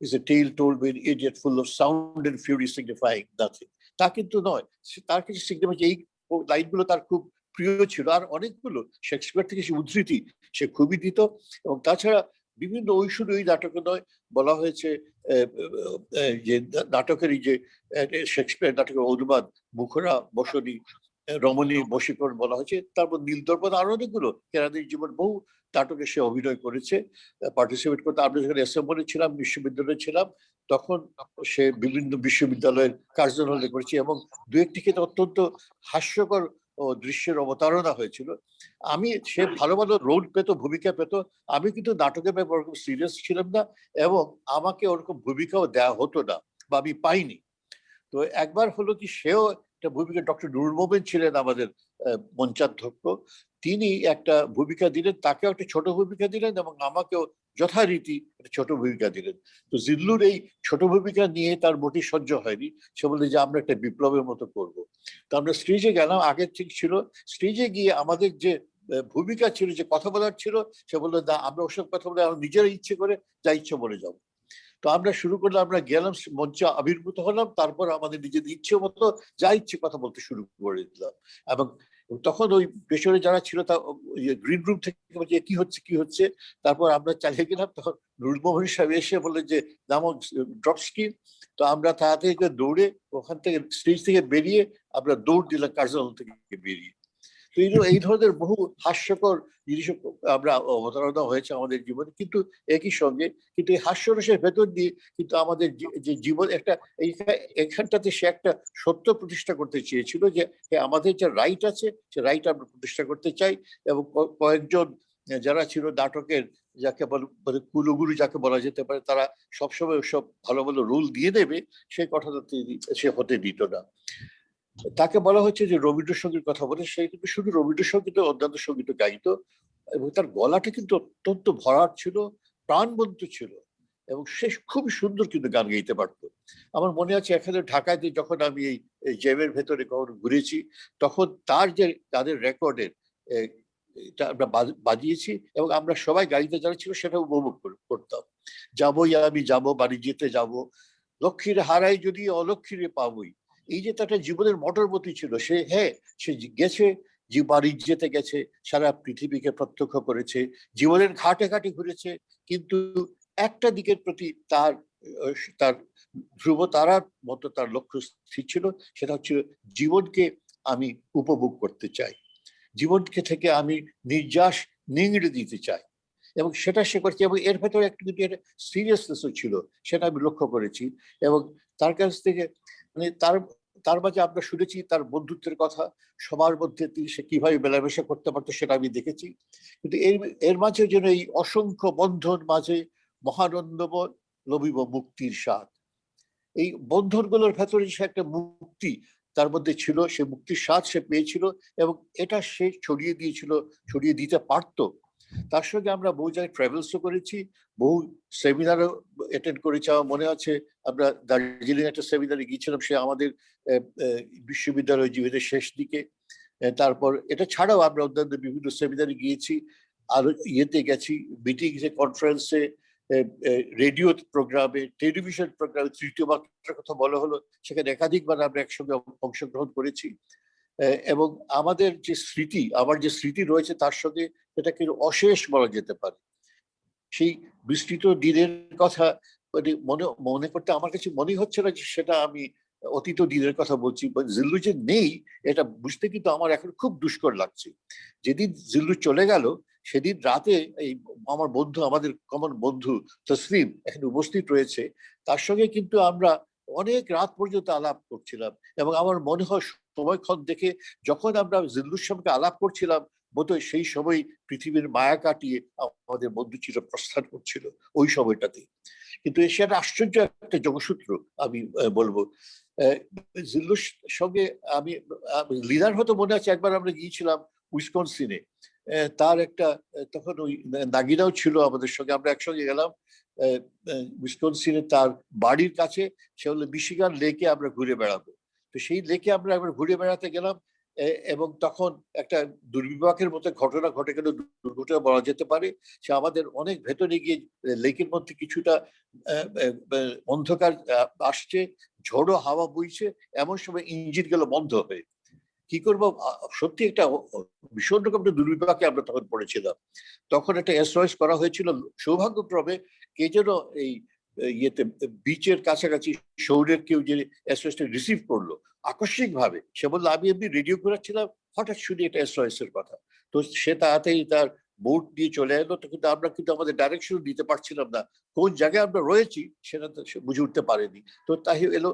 Is a tale told by an idiot full of sound and fury signifying nothing. তা কিন্তু নয়, তার কিছু signify, এই লাইনগুলো তার খুব প্রিয় ছিল। আর অনেকগুলো শেক্সপিয়ার থেকে সে উদ্ধৃতি সে খুবই দিত। এবং তাছাড়া বিভিন্ন শুধু ওই নাটকে নয়, বলা হয়েছে যে নাটকের এই যে শেক্সপিয়ার নাটকের অনুবাদ, মুখরা বসনী, রমণী বশীকরণ বলা হয়েছে, তারপর নীলদর্পণ, আরো অনেকগুলো কেরানির জীবন, বহু নাটকে সে অভিনয় করেছে, পার্টিসিপেট করতে। আমরা যখন অ্যাসেম্বলি ছিলাম, বিশ্ববিদ্যালয়ে ছিলাম, তখন সে বিভিন্ন বিশ্ববিদ্যালয়ের কার্জন হলে করেছে এবং দু একটি ক্ষেত্রে অত্যন্ত হাস্যকর দৃশ্যের অবতারণা হয়েছিল। আমি সে ভালো ভালো রোল পেত, ভূমিকা পেত, আমি কিন্তু নাটকের ব্যাপারে ওরকম সিরিয়াস ছিলাম না এবং আমাকে ওরকম ভূমিকাও দেওয়া হতো না বা আমি পাইনি। তো একবার হলো কি, সেও একটা ভূমিকা, ডক্টর নুরুল মোমিন ছিলেন আমাদের মঞ্চাধ্যক্ষ, তিনি একটা ভূমিকা দিলেন, তাকেও একটা ছোট ভূমিকা দিলেন এবং আমাকেও যথারীতি একটা ছোট ভূমিকা দিলেন। তো জিল্লুর এই ছোট ভূমিকা নিয়ে তার মোটি সহ্য হয়নি, সে বললে যে আমরা একটা বিপ্লবের মতো করব। তো আমরা স্টেজে গেলাম, আগের ঠিক ছিল, স্টেজে গিয়ে আমাদের যে ভূমিকা ছিল, যে কথা বলার ছিল, সে বললো না, আমরা ওসব কথা বলে আমরা নিজেরা ইচ্ছে করে যা ইচ্ছে বলে যাবো। তো আমরা শুরু করলাম, আমরা গেলাম, মঞ্চে আবির্ভূত হলাম, তারপর আমাদের নিজেদের ইচ্ছে মতো যা ইচ্ছে কথা বলতে শুরু করে দিলাম। এবং তখন ওই পেছনে যারা ছিল তা গ্রিন রুম থেকে বলছে কি হচ্ছে। তারপর আমরা চালিয়ে গেলাম, তখন নুরুল মোমিন সাহেব এসে বললেন যে নামক ড্রপ স্কিম। তো আমরা তাড়াতাড়ি দৌড়ে ওখান থেকে, স্টেজ থেকে বেরিয়ে আমরা দৌড় দিলাম কার্যালয় থেকে বেরিয়ে। তো এই ধরনের বহু হাস্যকর জিনিস আমরা অবতারণা হয়েছে আমাদের জীবনে, কিন্তু একই সঙ্গে কিন্তু এই হাস্যরসের ভেতর দিয়ে কিন্তু আমাদের যে জীবন একটা এখানটাতে সে একটা সত্য প্রতিষ্ঠা করতে চেয়েছিল, যে আমাদের যে রাইট আছে সে রাইট আমরা প্রতিষ্ঠা করতে চাই। এবং কয়েকজন যারা ছিল নাটকের, যাকে বলে কুলগুরু যাকে বলা যেতে পারে, তারা সবসময় সব ভালো ভালো রুল দিয়ে দেবে, সেই কথাটা সে হতে দিত না। তাকে বলা হচ্ছে যে রবীন্দ্রসঙ্গীত কথা বলে, সে কিন্তু শুধু রবীন্দ্রসঙ্গীত, অন্যান্য সঙ্গীত গাইতো এবং তার গলাটা কিন্তু অত্যন্ত ভরাট ছিল, প্রাণবন্ত ছিল এবং সে খুব সুন্দর কিন্তু গান গাইতে পারতো। আমার মনে আছে এখানে ঢাকাতে যখন আমি এই জ্যামের ভেতরে কখনো ঘুরেছি, তখন তার যে তাদের রেকর্ডের আমরা বাজিয়েছি এবং আমরা সবাই গাড়িতে যারা ছিল সেটা উপভোগ করতাম। যাবোই আমি যাবো, বাণিজ্যতে যাব, লক্ষ্মীর হারাই যদি অলক্ষ্মীরে পাবই। এই যে তার জীবনের মটরবতী ছিল, সে সে গেছে, যে বাণিজ্যতে গেছে, সারা পৃথিবীকে প্রত্যক্ষ করেছে, জীবনের ঘাটে ঘাটে ঘুরেছে, কিন্তু একটা দিকের প্রতি তার তার ধ্রুব তারার মতো তার লক্ষ্য স্থির ছিল, সেটা হচ্ছে জীবনকে আমি উপভোগ করতে চাই, জীবনকে থেকে আমি নির্যাস নিংড়ে দিতে চাই, এবং সেটা সে করছে। এবং এর ভেতরে একটা কিন্তু একটা সিরিয়াসনেসও ছিল, সেটা আমি লক্ষ্য করেছি। এবং তার কাছ থেকে মানে তার মাঝে আমরা শুনেছি তার বন্ধুত্বের কথা, সবার মধ্যে সে কিভাবে মেলামেশা করতে পারতো সেটা আমি দেখেছি। কিন্তু এর মাঝে যেন এই অসংখ্য বন্ধন মাঝে মহানন্দময় লভিব মুক্তির স্বাদ, এই বন্ধনগুলোর ভেতরে সে একটা মুক্তি তার মধ্যে ছিল, সে মুক্তির স্বাদ সে পেয়েছিল এবং এটা সে ছড়িয়ে দিয়েছিল, ছড়িয়ে দিতে পারতো। তার সঙ্গে আমরা বহু জায়গায় ট্রাভেলসও করেছি, বহু সেমিনারও অ্যাটেন্ড করেছি। আমার মনে আছে আমরা দার্জিলিং একটা সেমিনারে গিয়েছিলাম, সে আমাদের বিশ্ববিদ্যালয় জীবনের শেষ দিকে। তারপর এটা ছাড়াও আমরা অন্যান্য বিভিন্ন সেমিনারে গিয়েছি, আরো ইয়েতে গেছি, মিটিংসে, কনফারেন্সে, রেডিও প্রোগ্রামে, টেলিভিশন প্রোগ্রামে, তৃতীয় মাত্রার কথা বলা হলো, সেখানে একাধিকবার আমরা একসঙ্গে অংশগ্রহণ করেছি। এবং আমাদের যে স্মৃতি, আমার যে স্মৃতি রয়েছে তার সঙ্গে এটাকে অশেষ বলা যেতে পারে। সেই বিস্তৃত দিনের কথা মানে মনে করতে আমার কাছে মনে হচ্ছে না যে সেটা আমি অতীত দিনের কথা বলছি। জিল্লু যে নেই এটা বুঝতে কিন্তু আমার এখন খুব দুষ্কর লাগছে। যেদিন জিল্লু চলে গেল সেদিন রাতে এই আমার বন্ধু, আমাদের কমন বন্ধু তসলিম এখানে উপস্থিত রয়েছে, তার সঙ্গে কিন্তু আমরা অনেক রাত পর্যন্ত আলাপ করছিলাম। এবং আমার মনে হয় সময়ক্ষণ দেখে যখন আমরা জিল্লুর সঙ্গে আলাপ করছিলাম, বোধহয় সেই সময় পৃথিবীর মায়া কাটিয়ে আমাদের বন্ধু চির প্রস্থান করছিল ওই সময়টাতে। কিন্তু সেটা আশ্চর্য একটা যোগসূত্র আমি বলবো। জিল্লুর সঙ্গে আমি লিডার হতো মনে আছে, একবার আমরা গিয়েছিলাম উইসকনসিনে, তার একটা তখন ওই নাগিনাও ছিল আমাদের সঙ্গে, আমরা একসঙ্গে গেলাম উইসকনসিনে, তার বাড়ির কাছে সে হলো মিশিগান লেকে আমরা ঘুরে বেড়াবো। তো সেই লেকে আমরা একবার ঘুরে বেড়াতে গেলাম এবং তখন একটা দুর্বিপাকের মতো ঘটনা ঘটে গেল, দুর্ঘটনা বলা যেতে পারে। সে আমাদের অনেক ভেতরে গিয়ে লেকের মধ্যে কিছুটা অন্ধকার আসছে, ঝোড়ো হাওয়া বইছে, এমন সময় ইঞ্জিন গেল বন্ধ হয়ে। কি করবো, সত্যি একটা ভীষণ রকম একটা দুর্বিপাকে আমরা তখন পড়েছিলাম। তখন একটা এসওএস করা হয়েছিল, সৌভাগ্যক্রমে কে যেন এই ইয়েতে বিচের কাছাকাছি শহরের কেউ যে এসওএসটা রিসিভ করলো আকস্মিক ভাবে। সে বললো আমি এমনি রেডিও করাচ্ছিলাম, হঠাৎ শুনি এটা এসওএস এর কথা। তো সে তাড়াতাড়ি তার বোট দিয়ে চলে এলো। তো কিন্তু আমরা কিন্তু আমাদের ডাইরেকশন দিতে পারছিলাম না, কোন জায়গায় আমরা রয়েছি সেটা তো বুঝে উঠতে পারেনি। তো তাই এলো,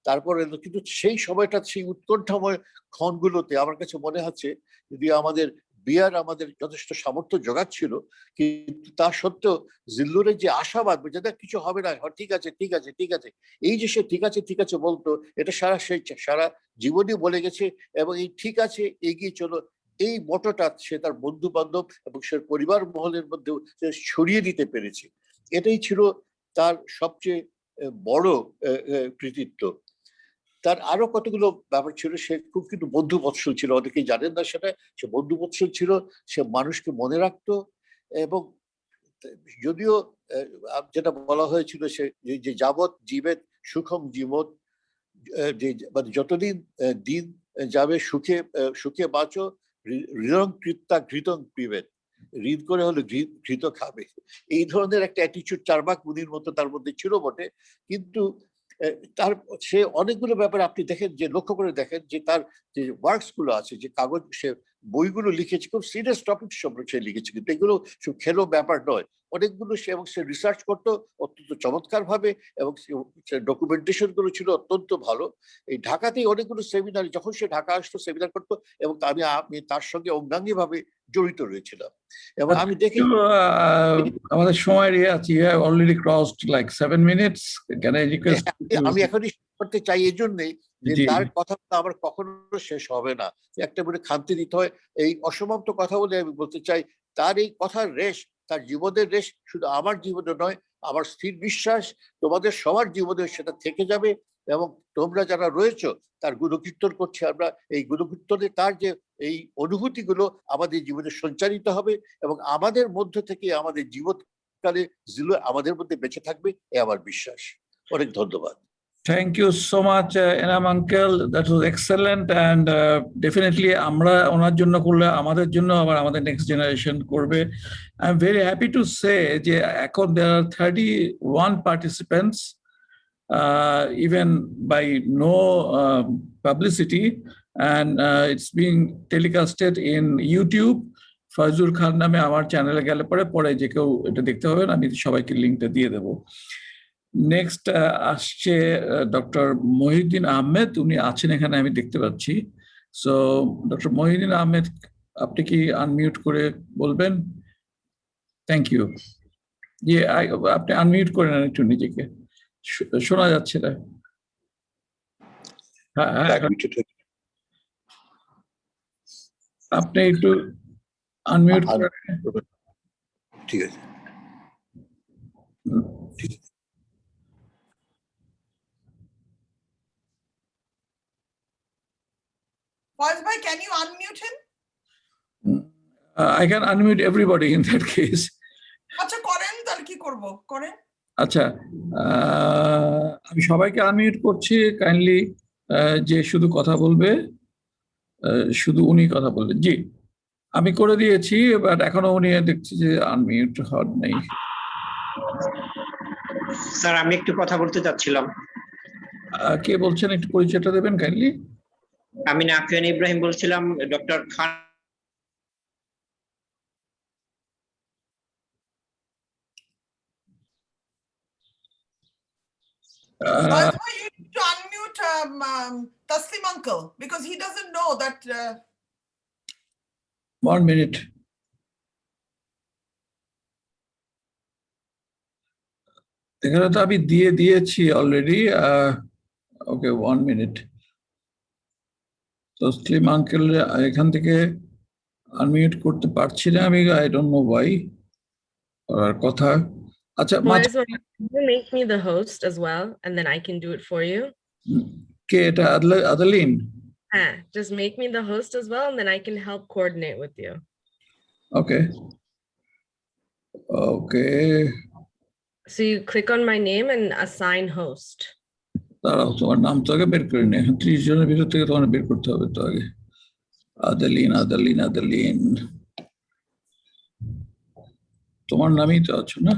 তারপরে কিন্তু সেই সময়টা সেই উৎকণ্ঠাময় ক্ষণগুলোতে আমার কাছে মনে হচ্ছে যদি আমাদের বিয়ার আমাদের যথেষ্ট সামর্থ্য জোগাচ্ছিল, কিন্তু তা সত্ত্বেও জিল্লুরের যে আশাবাদ যে কিছু হবে না, ঠিক আছে ঠিক আছে ঠিক আছে, এই যে সে ঠিক আছে বলতো, এটা সারা জীবনই বলে গেছে। এবং এই ঠিক আছে এগিয়ে চলো, এই মটোটা সে তার বন্ধু বান্ধব এবং সে পরিবার মহলের মধ্যে ছড়িয়ে দিতে পেরেছে। এটাই ছিল তার সবচেয়ে বড় কৃতিত্ব। তার আরো কতগুলো ব্যাপার ছিল, সে খুব কিন্তু বন্ধুবৎসল ছিল, অনেকেই জানেন না সেটা। সে বন্ধুবৎসল ছিল, সে মানুষকে মনে রাখতো। এবং যদিও যেটা বলা হয়েছিল সে যে যাবৎ জীবেত সুখম জীবত, যে মানে যতদিন দিন যাবে সুখে সুখে বাঁচো, ঋণ কৃত্যা ঘৃতং পিবেত, ঋণ করে হলে ঘৃত খাবে। এই ধরনের একটা অ্যাটিচিউড চার্বাক মুনির মতো তার মধ্যে ছিল বটে। কিন্তু তার সে অনেকগুলো ব্যাপারে আপনি দেখেন, যে লক্ষ্য করে দেখেন যে তার যে ওয়ার্কস গুলো আছে, যে কাগজ সে বইগুলো লিখেছে, খুব সিরিয়াস টপিক সম্পর্কে সে লিখেছে, কিন্তু এগুলো সব খেলো ব্যাপার নয়। অনেকগুলো সে এবং সে রিসার্চ করতো অত্যন্ত চমৎকার ভাবে, এবং ডকুমেন্টেশন গুলো ছিল অত্যন্ত ভালো। এই ঢাকাতেই অনেকগুলো সেমিনার, যখন সে ঢাকা আসতো সেমিনার করতো, এবং আমি তার সঙ্গে অঙ্গাঙ্গী ভাবে জড়িত রয়েছিলাম। এবং আমি দেখি আমাদের সময় আছে, you have already crossed like 7 minutes. Can I request আমি এখনই করতে চাই এই জন্যই যে তার কথা আবার কখনো শেষ হবে না, একটা বলে খান্তি দিতে হয়। এই অসমাপ্ত কথা বলে আমি বলতে চাই, তার এই কথার রেশ, তার জীবনের রেশ শুধু আমার জীবনে নয়, আমার স্থির বিশ্বাস তোমাদের সবার জীবনে সেটা থেকে যাবে। এবং তোমরা যারা রয়েছ তার গুণকীর্তন করছে, আমরা এই গুণকীর্তনে তার যে এই অনুভূতিগুলো আমাদের জীবনে সঞ্চারিত হবে, এবং আমাদের মধ্য থেকে আমাদের জীবনকালে জিল্লুর আমাদের মধ্যে বেঁচে থাকবে, এ আমার বিশ্বাস। অনেক ধন্যবাদ। Thank you so much, Enam uncle. That was excellent, and definitely আমরা ওনার জন্য করলে আমাদের জন্য আবার আমাদের next generation করবে. I'm very happy to say যে এখন there are 31 participants, even by no publicity, and it's being telecasted in YouTube. Foyzur খান নামে আমার চ্যানেলে গেলে পরে যে কেউ এটা দেখতে পাবেন, আমি সবাইকে লিঙ্কটা দিয়ে দেবো। নেক্সট আসছে ডক্টর মহিউদ্দিন আহমেদ, উনি আছেন এখানে আমি দেখতে পাচ্ছি। সো ডক্টর মহিউদ্দিন আহমেদ, আপনি কি আনমিউট করে বলবেন? Thank you. আপনি আনমিউট করে নেন একটু নিজেকে, শোনা যাচ্ছে না। আপনি একটু আনমিউট করে। ঠিক আছে। Faiz bhai, can you unmute him? I can unmute everybody in that case. আচ্ছা করেন, তাহলে কি করব, করেন। আচ্ছা, আমি সবাইকে আনমিউট করছি, কাইন্ডলি যে শুধু কথা বলবে, শুধু উনি কথা বলবেন। জি, আমি করে দিয়েছি, বাট এখনো উনি দেখছি যে আনমিউট হন নেই। স্যার আমি একটু কথা বলতে চাচ্ছিলাম। কে বলছেন, একটু পরিচয়টা দেবেন কাইন্ডলি? আমি নাফিয়ান ইব্রাহিম বলছিলাম, doctor Khan. Faiz bhai, you need to unmute Taslim uncle because he doesn't know that. 1 minute. এখানে তো আমি দিয়েছি অলরেডি। ওকে, 1 মিনিট। তসলিম আঙ্কেল এখান থেকে আনমিউট করতে পারছি না আমি, আই ডোন্ট নো ওয়াই। আর কথা, আচ্ছা, make me the host as well and then I can do it for you. কে এটা? আদালিন? হ্যাঁ, just make me the host as well and then I can help coordinate with you. Okay. So you click on my name and assign host. দাঁড়াও, তোমার নাম তো আগে বের করে নি, 30 জনের ভিতর থেকে তোমার বের করতে হবে তো আগে। আদালিন, তোমার নামই তো আছো না?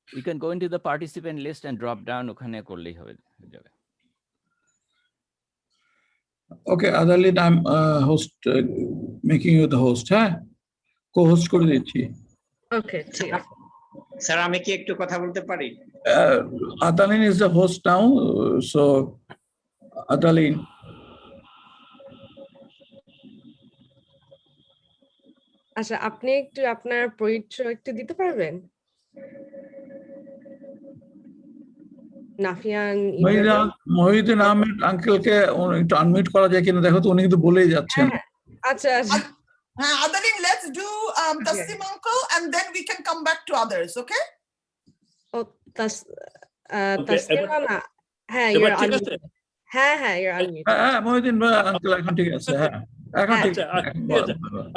You can go into the participant list and drop down, ওখানে করলেই হবে যাবে। Okay, Adalin, I'm making you the host, হ্যাঁ? Co-host করে দিচ্ছি। Okay, ঠিক আছে। স্যার আমি কি একটু কথা বলতে পারি? Adalin is the host now, so Adalin. আচ্ছা, আপনি একটু আপনার পরিচয় একটু দিতে পারবেন? নাফিয়ান ইব্রাহিম। মহিউদ্দিন আহমেদ আঙ্কেলকে একটু আনমিউট করা যায় কিনা দেখো তো, উনি কিন্তু বলেই যাচ্ছেন। আচ্ছা আচ্ছা। Adalin, let's do Okay. Taslim uncle and then we can come back to others, okay? ও তাসলিমা না। হ্যাঁ, এবার you're ঠিক আছে? unmuted. হ্যাঁ, you're unmuted. হ্যাঁ মহিউদ্দিন আঙ্কেল এখন ঠিক আছে। হ্যাঁ এখন ঠিক আচ্ছা,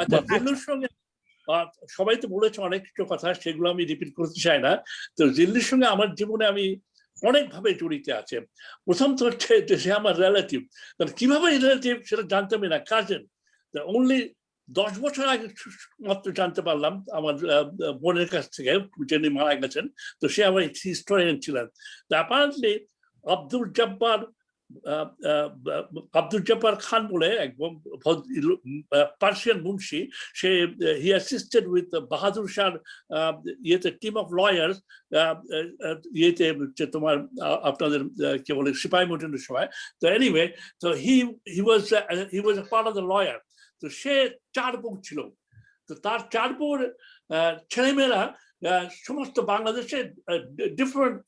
আচ্ছা জিল্লুর সঙ্গে সবাই তো বলেছে অনেক কিছু কথা, সেগুলো আমি রিপিট করতে চাই না। তো জিল্লুর সঙ্গে আমার জীবনে আমি অনেকভাবে জড়িত আছে। প্রথম তো হচ্ছে যে সে আমার রিলেটিভ, কিভাবে রিলেটিভ সেটা জানতামই না, কাজেন। অনলি 10 বছর আগে মাত্র জানতে পারলাম আমার বোনের কাছ থেকে, যিনি মারা গেছেন। তো সে আমার হিস্টোরিয়ান ছিলেন। তো অ্যাপারেন্টলি আব্দুল জব্বার খান বলে এক পার্সিয়ান মুন্সি, সে he assisted with Bahadur Shah ইয়েতে টিম অফ লয়ার্স ইয়েতে তোমার আপনাদের কি বলে সিপাহী মোটনের সময়। তো এনিওয়ে, তো he was A part of the lawyer. তো সে 4 বউ ছিল। তো তার 4 বউর ছেলেমেয়েরা সমস্ত বাংলাদেশে ডিফারেন্ট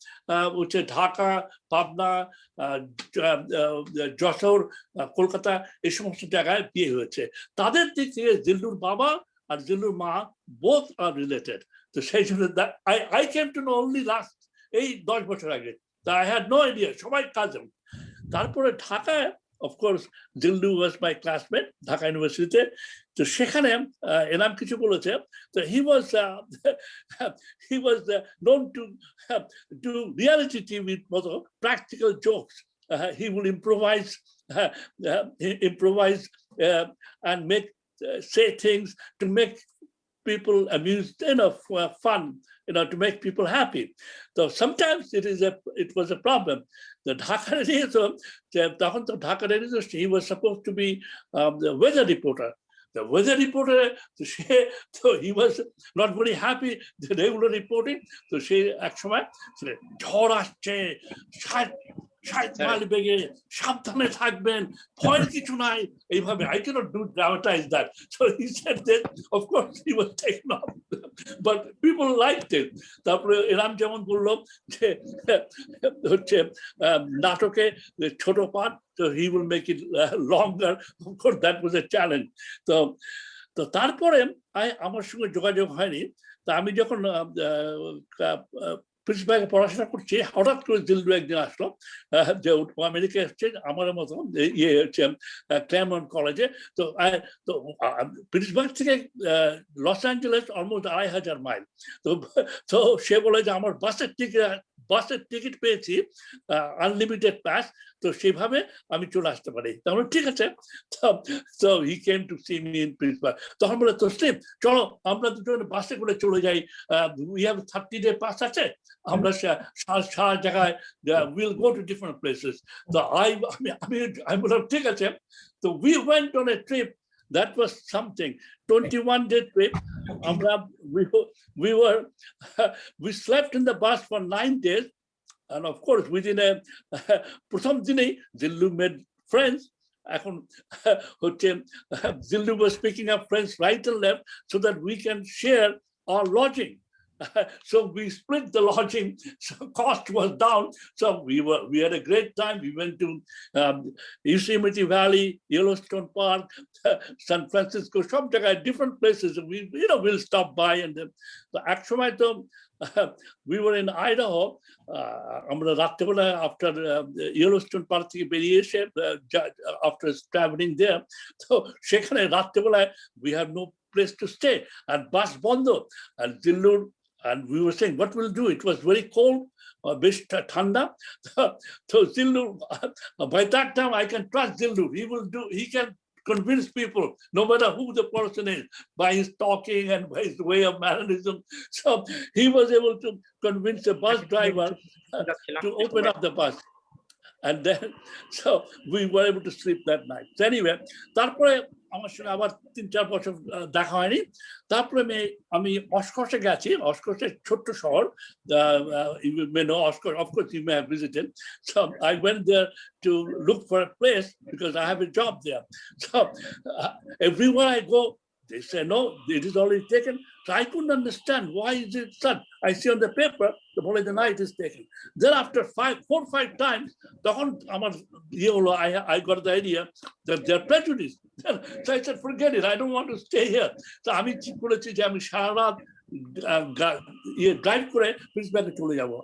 হচ্ছে ঢাকা, পাবনা, যশোর, কলকাতা এই সমস্ত জায়গায় বিয়ে হয়েছে। তাদের দিক থেকে জিল্লুর বাবা আর জিল্লুর মা বোথ আর রিলেটেড। তো সেই জন্য I came to know only last এই 10 বছর আগে। আই হ্যাড নো আইডিয়া, সবাই কাজেন। তারপরে ঢাকায় of course Zillu was my classmate Dhaka ইউনিভার্সিটিতে। তো সেখানে এনাম কিছু বলেছে। তো he was known to do reality TV মতো practical jokes. He will improvise and make say things to make people amused, fun, to make people happy. So sometimes it was a problem. The Dhaka radio, he was supposed to be the weather reporter. The weather reporter, so he was not very happy the regular reporting. So she actually ঝড় আসছে, 60 mile বেগে, সাবধানে থাকবেন, ভয়ের কিছু নাই, এইভাবে। I cannot dramatize that. So he said that, of course he was taken off, but people liked it. তারপরে এরাম যেমন বললো যে হচ্ছে নাটকে ছোট পাঠ, so he will make it longer. Of course that was a challenge. তো তারপরে আমার সঙ্গে যোগাযোগ হয়নি। তা আমি যখন প্রিন্সিপালকে পড়াশোনা করছি, হঠাৎ করে জিল্লু একদিন আসলো যে আমেরিকা এসছে আমার মতো ইয়ে হচ্ছে ক্ল্যামন কলেজে। তো প্রিন্সিপাল থেকে লস অ্যাঞ্জেলেস অলমোস্ট 2500 মাইল। তো সে বলে যে আমার বাসের টিকিট পেয়েছি, আনলিমিটেড পাস, তো সেভাবে আমি চলে আসতে পারি। তাহলে ঠিক আছে। তো he came to see me in principal. তখন বলে তসলিম চলো আমরা দুজন বাসে করে চলে যাই, উই হ্যাভ 30 day পাস আছে, আমরা সারা জায়গায় will go to different places. তো আমি বললাম ঠিক আছে। তো we went on a trip that was something, 21-day trip. We slept in the bus for 9 days, and of course within প্রথম দিনেই জিল্লু made friends. এখন হচ্ছে জিল্লু was picking up friends right and left so that we can share our lodging. So we split the lodging, so cost was down. So we had a great time. We went to Yosemite Valley, Yellowstone Park, San Francisco, some different places. We'll stop by, and actually we were in Idaho. After Yellowstone Park after traveling there, so we had no place to stay, and bus bondo, and Zillur. And we were saying, what we'll do? It was very cold, thanda. So Zillur, by that time, I can trust Zillur. He can convince people, no matter who the person is, by his talking and by his way of mannerism. So he was able to convince the bus driver to open up the bus. And then, so we were able to sleep that night. So anyway, তারপরে আমার সঙ্গে আবার 3-4 বছর দেখা হয়নি। তারপরে আমি অস্কর্সে গেছি। অস্কর্সের ছোট্ট শহর, you may know Oscars, of course you may have visited. So I went there to look for a place because I have a job there. So everywhere I go, they say, no, it is already taken. So I couldn't understand why is it such. I see on the paper, the night is taken. Then after 4 or 5 times, I got the idea that they're prejudiced. So I said, forget it, I don't want to stay here. So I ঠিক করেছি যে আমি সারা রাত drive করে প্রিন্সব্যাগে চলে যাবো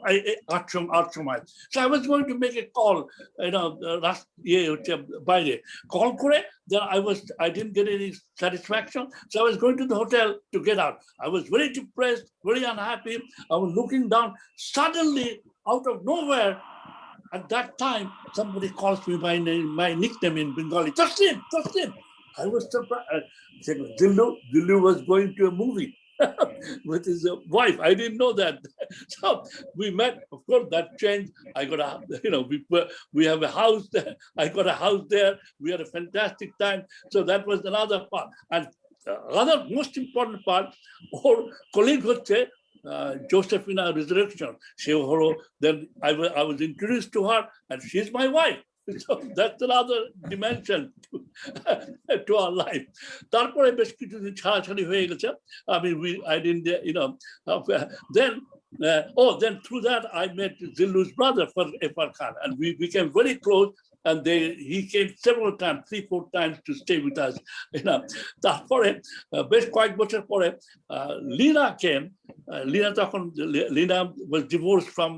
8 সময়। So I was going to make a call, বাইরে কল করে, then I didn't get any satisfaction. So I was going to the hotel to get out. I was very depressed, very unhappy. I was looking down. Suddenly, out of nowhere, at that time, somebody calls me by name, my nickname in Bengali, Taslim. I was surprised. Zillur was going to a movie with his wife. I didn't know that. So we met. Of course, that changed. I got we have a house there. I got a house there. We had a fantastic time. So that was another part. And other most important part, or colleague হচ্ছে Josephina Resurrection. Then I was introduced to her, and she's my wife. So that's another dimension to our life. তারপরে বেশ কিছুদিন ছাড়াছাড়ি হয়ে গেছে। I didn't, then through that I met Zillur's brother, R Khan, and we became very close. And he came several times, 3-4 times to stay with us. তারপরে বেশ কয়েক বছর পরে Lina came. Lina was divorced from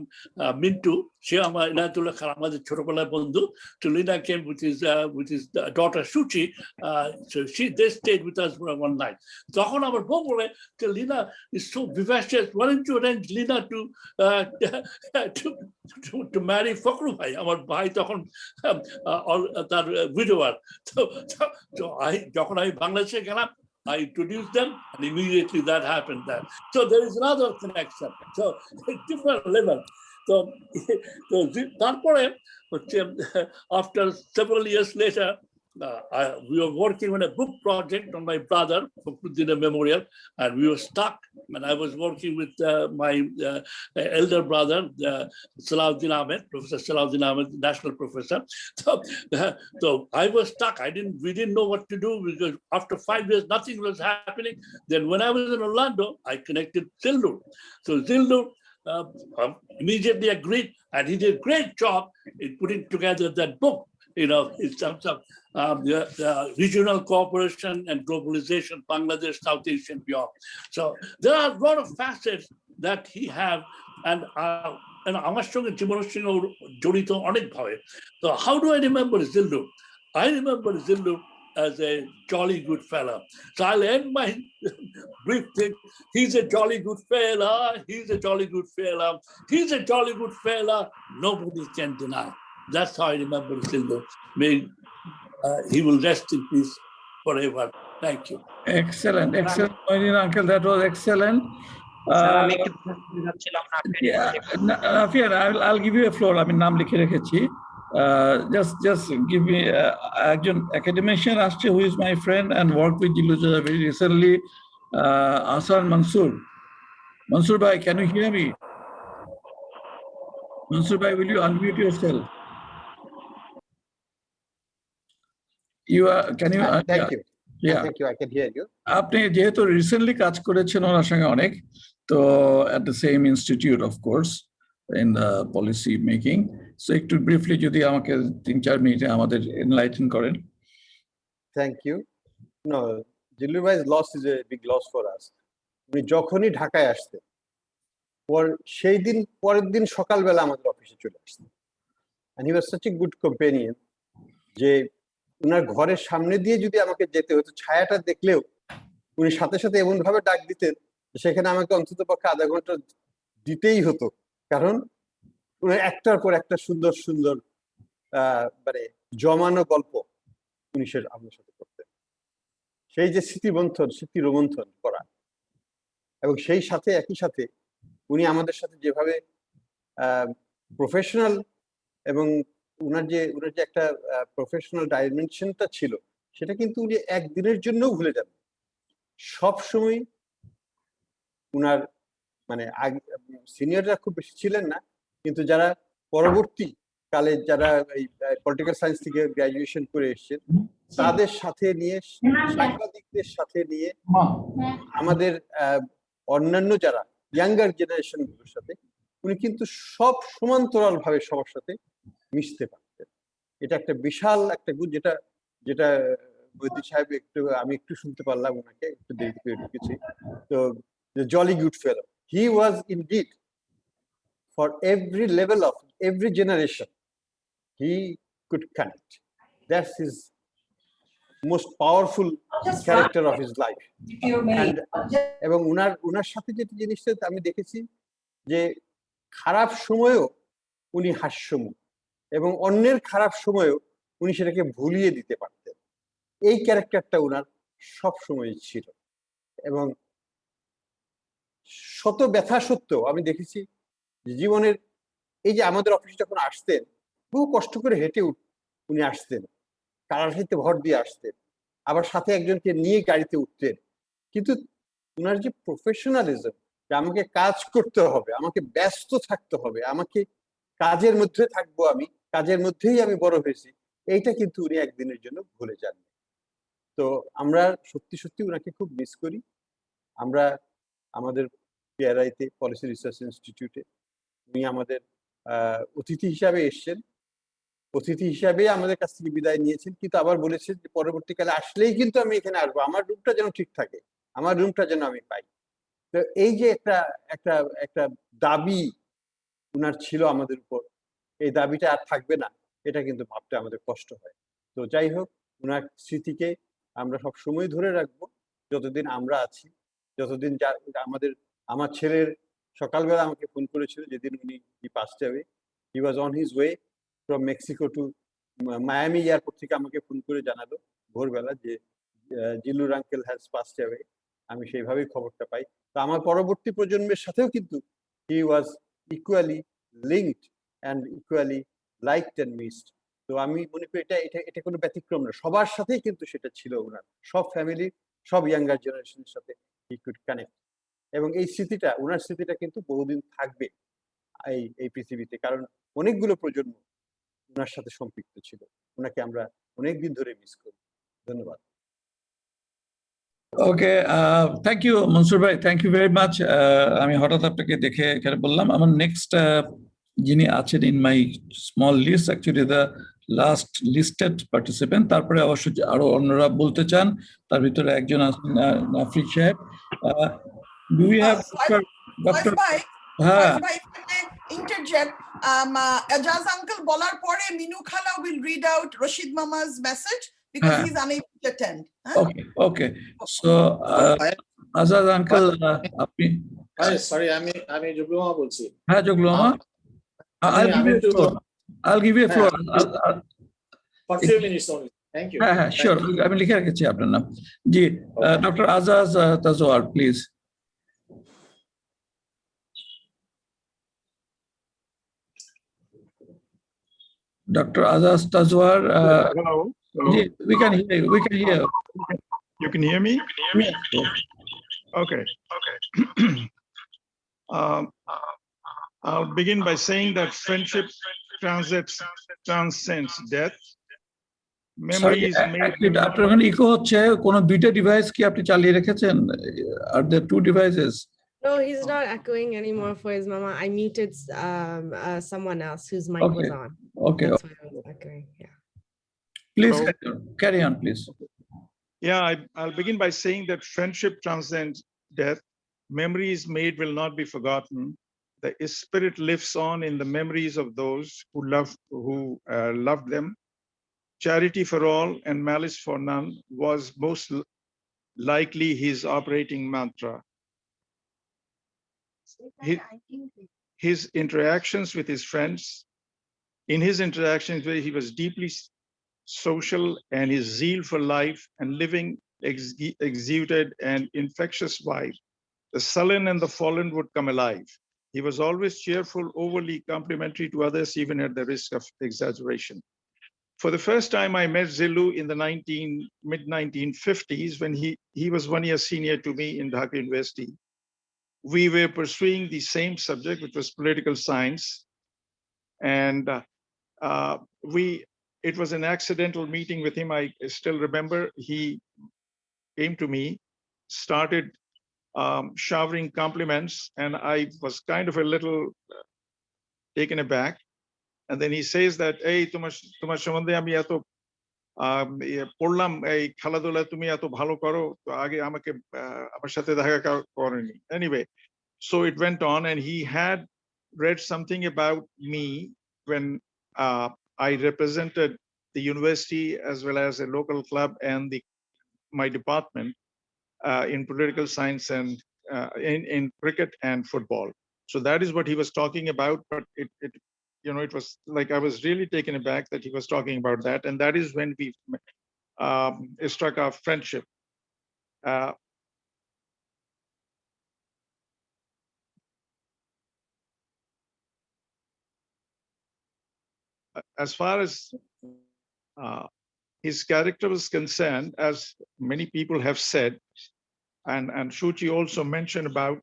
Mintu. সে আমার ইনায়তুল্লাহ খান আমাদের ছোটবেলার বন্ধু. So Lina came with his daughter Shuchi. So they stayed with us for one night. তখন আমার বউ বলে, Lina is so vivacious. Why don't you arrange Lina to marry Fakhru bhai? আমার ভাই তখন তার widower. So যখন আমি বাংলাদেশে গেলাম, I introduced them, and immediately that happened there. So there is another connection. So different level. So তারপরে after several years later, we were working on a book project on my brother, Fakhruddin Memorial, and we were stuck. And I was working with my elder brother, Salahuddin Ahmed, Professor Salahuddin Ahmed, national professor. So I was stuck. We didn't know what to do because after 5 years, nothing was happening. Then when I was in Orlando, I connected Zillur. So Zillur immediately agreed, and he did a great job in putting together that book. In terms of the regional cooperation and globalization, Bangladesh, South Asian, beyond. So there are a lot of facets that he have, and আমার সঙ্গে জীবনের সঙ্গে জড়িত অনেকভাবে। So how do I remember Zillur? I remember Zillur as a jolly good fella. So I'll end my brief thing. He's a jolly good fella. He's a jolly good fella. He's a jolly good fella. Nobody can deny. That's how I remember Zillur. May he will rest in peace forever. Thank you. Excellent, uncle. That was excellent. Rafian, I'll give you a floor. নাম লিখে রেখেছি. Just give me একজন academician আসছে who is my friend and worked with Zillur very recently, Hasan Mansoor. Mansoor bhai, can you hear me? Mansoor bhai, will you unmute yourself? Can you? Thank you. Yeah. Thank you. I can hear you. আপনি যেহেতু recently কাজ করেছেন ওনার সঙ্গে অনেক, তো at the same institute, of course, in the policy making. So একটু briefly যদি আমাকে 3-4 মিনিটে আমাদের enlighten করেন. Thank you. No, Zillur bhai's loss is a big loss for us. উনি যখনই ঢাকায় আসতেন, পরের দিন সকালবেলা আমাদের অফিসে চলে আসতেন, and he was such a good companion যে উনার ঘরের সামনে দিয়ে যদি আমাকে যেতে হতো, ছায়াটা দেখলেও উনি সাথে সাথে এমন ভাবে ডাক দিতেন সেখানে আমাকে অন্তত পক্ষে আধা ঘন্টা দিতেই হতো, কারণ উনি একটার পর একটা সুন্দর সুন্দর মানে জমানো গল্প উনি আমার সাথে করতেন। সেই যে স্মৃতি রোমন্থন করা, এবং সেই সাথে একই সাথে উনি আমাদের সাথে যেভাবে প্রফেশনাল এবং উনার যে একটা প্রফেশনাল ডাইমেনশনটা ছিল সেটা কিন্তু উনি একদিনের জন্য ভুলে যান সব সময় উনার মানে সিনিয়ররা খুব বেশি ছিলেন না কিন্তু যারা পরবর্তী কালে যারা এই পলিটিক্যাল সায়েন্স থেকে গ্রাজুয়েশন করে এসেছেন তাদের সাথে নিয়ে সাংবাদিকদের সাথে নিয়ে আমাদের অন্যান্য যারা ইয়াঙ্গার জেনারেশন গুলোর সাথে উনি কিন্তু সব সমান্তরাল ভাবে সবার সাথে মিশতে পারতেন এটা একটা বিশাল একটা গুণ যেটা বৈদ্য সাহেব আমি একটু শুনতে পারলাম ওনাকে একটু দেরিতে করে ঢুকেছি তো jolly good fellow he was indeed for every level of every generation he could connect that's his most powerful character of his life and এবং উনার সাথে যে জিনিসটা আমি দেখেছি যে খারাপ সময়েও উনি হাস্যমুখ এবং অন্যের খারাপ সময়েও উনি সেটাকে ভুলিয়ে দিতে পারতেন এই ক্যারেক্টারটা উনার সব সময় ছিল এবং শত ব্যথা সত্ত্বেও আমি দেখেছি জীবনের এই যে আমাদের অফিসে যখন আসতেন বহু কষ্ট করে হেঁটে উনি আসতেন কারাশিতে ভর দিয়ে আসতেন আবার সাথে একজনকে নিয়ে গাড়িতে উঠতেন কিন্তু উনার যে প্রফেশনালিজম যে আমাকে কাজ করতে হবে আমাকে ব্যস্ত থাকতে হবে আমাকে কাজের মধ্যে থাকবো আমি কাজের মধ্যেই আমি বড় হয়েছি এইটা কিন্তু উনি একদিনের জন্য ভুলে যান তো আমরা সত্যি সত্যি উনাকে খুব মিস করি আমরা আমাদের পিআরআইতে পলিসি রিসার্চ ইনস্টিটিউটে উনি আমাদের অতিথি হিসাবে এসছেন অতিথি হিসাবে আমাদের কাছ থেকে বিদায় নিয়েছেন কিন্তু আবার বলেছেন যে পরবর্তীকালে আসলেই কিন্তু আমি এখানে আসবো আমার রুমটা যেন ঠিক থাকে আমার রুমটা যেন আমি পাই তো এই যে একটা দাবি উনার ছিল আমাদের উপর এই দাবিটা আর থাকবে না এটা কিন্তু ভাবতে আমাদের কষ্ট হয় তো যাই হোক উনার স্মৃতিকে আমরা সব সময় ধরে রাখবো যতদিন আমরা আছি যতদিন আমার ছেলের সকালবেলা আমাকে ফোন করেছিল যেদিন উনি passed away he was on his way from Mexico to Miami airport থেকে আমাকে ফোন করে জানালো ভোরবেলা যে Zillur uncle has passed away আমি সেইভাবেই খবরটা পাই তো আমার পরবর্তী প্রজন্মের সাথেও কিন্তু he was equally linked and equally liked and missed তো আমি মনে করি এটা কোনো ব্যতিক্রম না সবার সাথেই কিন্তু সেটা ছিল ওনার সব ফ্যামিলি সব ইয়াঙ্গার জেনারেশনের সাথে হি কুড কানেক্ট এবং এই স্মৃতিটা ওনার স্মৃতিটা কিন্তু বহুদিন থাকবে এই পৃথিবীতে কারণ অনেকগুলো প্রজন্ম ওনার সাথে সম্পৃক্ত ছিল ওনাকে আমরা অনেকদিন ধরে মিস করি ধন্যবাদ ওকে থ্যাংক ইউ মনসুর ভাই থ্যাংক ইউ ভেরি মাচ আমি হঠাৎ আপনাকে দেখে এখানে বললাম আমার নেক্সট যিনি আছেন in my small list actually the last listed participant তারপরে অবশ্যই আরো অন্যরা বলতে চান তার ভিতরে একজন আছেন নাফিক সাহেব ডু ইউ হ্যাভ ডক্টর হ্যাঁ interject Ajaz uncle bolar pore Minu Khala will read out Rashid Mama's message because he's unable to attend okay so Ajaz uncle apni sorry আমি জগলু মামা বলছি হ্যাঁ জগলু মামা I'll give you a floor for few minutes only thank you হ্যাঁ sure আমি লিখে রেখেছি আপনার নাম জি doctor Azaz Tazwar please Dr. Azaz Tazwar. Hello. We can hear you. We can hear. You can hear me? Okay. I'll begin by saying that friendship transcends death. Memory is made. আপনার ওখানে eco হচ্ছে কোন দুইটা ডিভাইস কি আপনি চালিয়ে রেখেছেন Are there two devices? No, he's not echoing anymore for his mama. I muted someone else whose mic was on. Okay. That's why I was echoing. Yeah. Please carry on, please. Yeah, I'll begin by saying that friendship transcends death. Memories made will not be forgotten. The spirit lives on in the memories of those who loved them. Charity for all and malice for none was most likely his operating mantra. His interactions with his friends, in his interactions where he was deeply social and his zeal for life and living exuded an infectious vibe. The sullen and the fallen would come alive. He was always cheerful, overly complimentary to others, even at the risk of exaggeration. For the first time, I met Zillur in the mid-1950s when he was 1 year senior to me in Dhaka University. We were pursuing the same subject, which was political science. And it was an accidental meeting with him. I still remember he came to me, started showering compliments, and I was kind of a little taken aback. And then he says that, "Hey, তোমার সম্বন্ধে আমি এত পড়লাম, এই খেলাধুলা তুমি এত ভালো করো, তো আগে আমাকে আমার সাথে দেখা করেনি." Anyway, so it went on, and he had read something about me when I represented the university as well as a local club and my department in political science and in cricket and football. So that is what he was talking about, but it was like I was really taken aback that he was talking about that, and that is when we struck our friendship. As far as his character was concerned, as many people have said, and Shuchi also mentioned about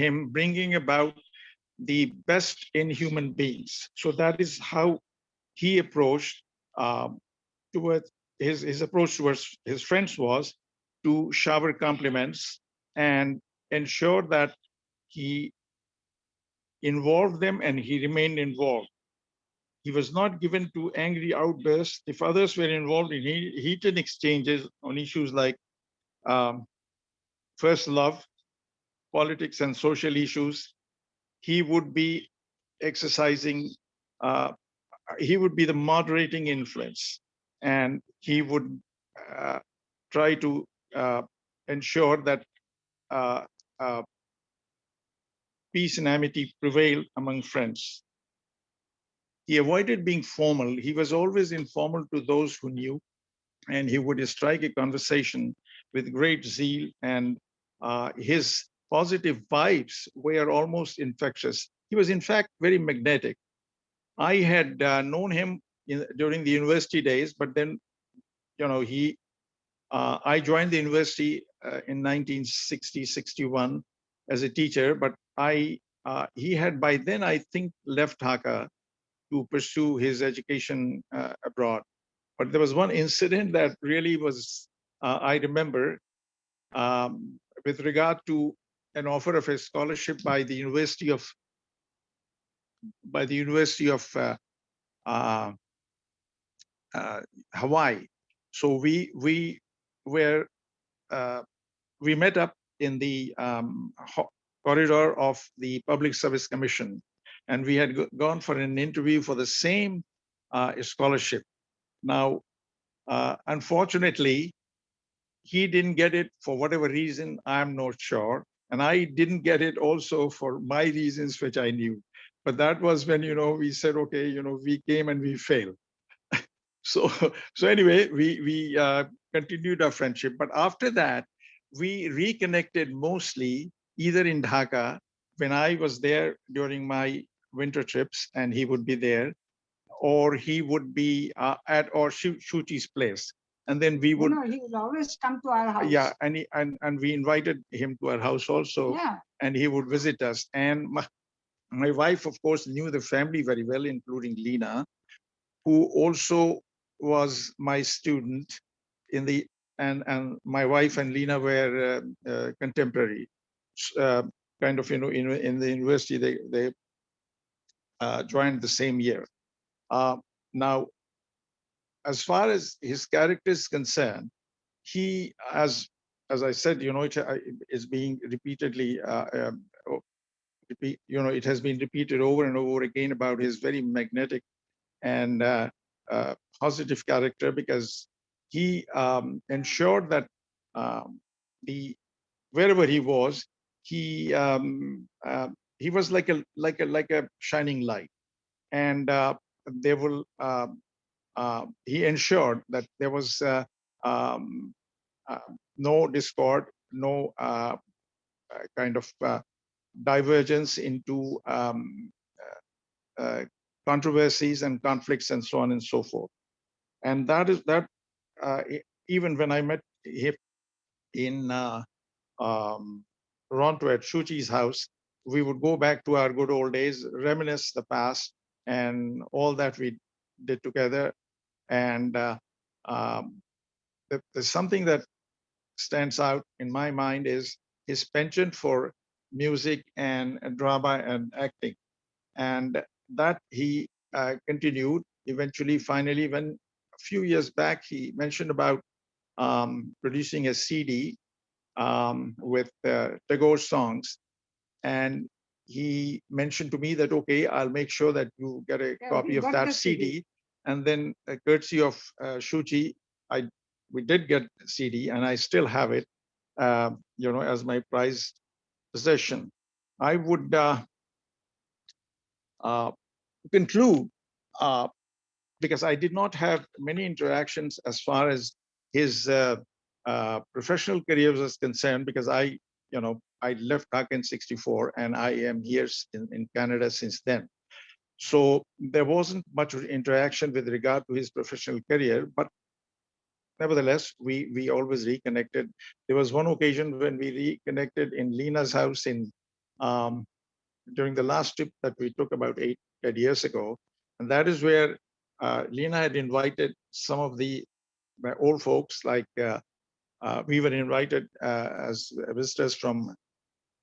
him bringing about the best in human beings. So that is how he approached towards his approach towards his friends was to shower compliments and ensure that he involved them and he remained involved. He was not given to angry outbursts. If others were involved in heated exchanges on issues like first love, politics, and social issues, he would be exercising, he would be the moderating influence, and he would try to ensure that peace and amity prevail among friends. He avoided being formal. He was always informal to those who knew, and he would strike a conversation with great zeal, and his positive vibes were almost infectious. He was, in fact, very magnetic. I had known him during the university days, but then, I joined the university in 1960-61 as a teacher, but he had by then, I think, left Dhaka to pursue his education abroad. But there was one incident that really was, I remember, with regard to an offer of a scholarship by the University of Hawaii. So we met up in the corridor of the Public Service Commission, and we had gone for an interview for the same scholarship. Now, unfortunately, he didn't get it for whatever reason, I'm not sure. And I didn't get it also for my reasons, which I knew. But that was when, we said, okay, we came and we failed. So anyway, we continued our friendship. But after that, we reconnected mostly either in Dhaka, when I was there during my winter trips, and he would be there, or he would be at Shuchi's place. And then we would. He would always come to our house. Yeah, and we invited him to our house also. Yeah. And he would visit us. And my wife, of course, knew the family very well, including Lena, who also was my student and my wife and Lena were contemporary. Kind of, in the university, they joined the same year. Now, as far as his character is concerned, he, as I said, it is being repeatedly, it has been repeated over and over again about his very magnetic and positive character, because he ensured that wherever he was, he was like a shining light, and he ensured that there was no discord, no kind of divergence into controversies and conflicts and so on and so forth. And that is that. Even when I met him in Toronto at Shuchi's house, we would go back to our good old days, reminisce the past and all that we did together. And there's something that stands out in my mind is his penchant for music and drama and acting. And that he continued eventually, finally, when a few years back, he mentioned about producing a CD with Tagore songs. And he mentioned to me that, okay, I'll make sure that you get a copy of that CD. And then courtesy of Shuchi, we did get a CD and I still have it, as my prized possession. I would conclude, because I did not have many interactions as far as his professional career was concerned, because I left Dhaka in '64 and I am here in Canada since then. So there wasn't much interaction with regard to his professional career, but nevertheless, we always reconnected. There was one occasion when we reconnected in Lena's house in during the last trip that we took about 8 years ago. And that is where Lena had invited some of the old folks, like we were invited as visitors from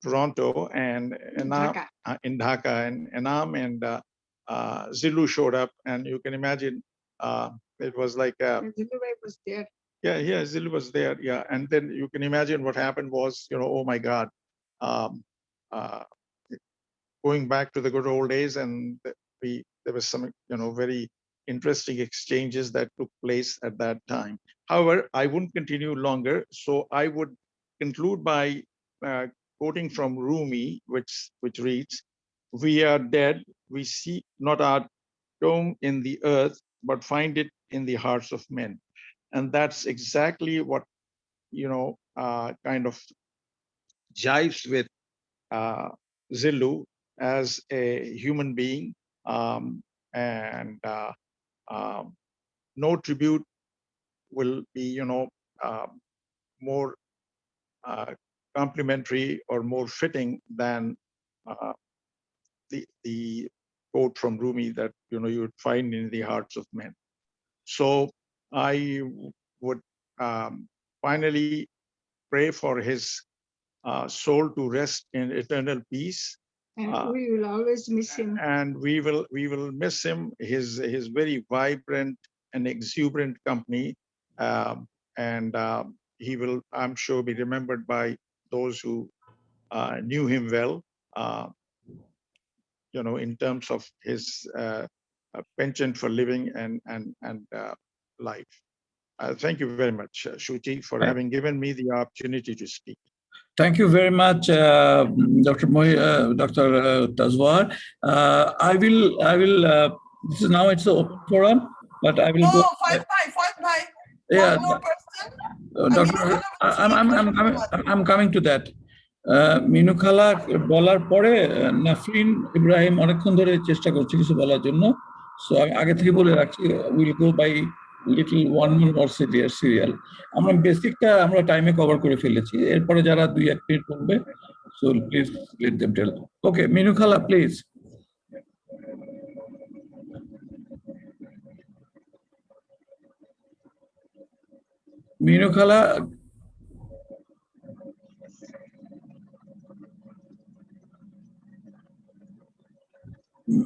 Toronto and Dhaka. In Dhaka, and Enam and Zillur showed up, and you can imagine it was like Zillur was there. Yeah, Zillur was there. Yeah, and then you can imagine what happened was, oh my God, going back to the good old days, and there was some very interesting exchanges that took place at that time. However, I wouldn't continue longer, so I would conclude by quoting from Rumi, which reads, "We are dead, we seek not our tomb in the earth, but find it in the hearts of men." And that's exactly what kind of jives with Zillur as a human being, and no tribute will be more complimentary or more fitting than the quote from Rumi that you would find in the hearts of men. So I would finally pray for his soul to rest in eternal peace. And we will always miss him. And we will miss him, his very vibrant and exuberant company, and he will, I'm sure, be remembered by those who knew him well, in terms of his penchant for living and life. Thank you very much, Shuchi, for having given me the opportunity to speak. Thank you very much, Dr. Tazwar. I will. This is now it's an open forum, but I will go. Fine. Yeah, one more person. Doctor, I'm coming to that. Minu খালা বলার পরে নাফরিন ইব্রাহিম অনেকক্ষণ ধরে চেষ্টা করছে কিছু বলার জন্য, সো আমি আগে থেকে বলে রাখছি will go by little one more serial. আমরা বেসিকটা আমরা টাইমে কভার করে ফেলেছি, এরপরে যারা 2-1 মিনিট বলবে, সো প্লিজ লেট देम টেল। ওকে, মিনু খালা প্লিজ। মিনু খালা,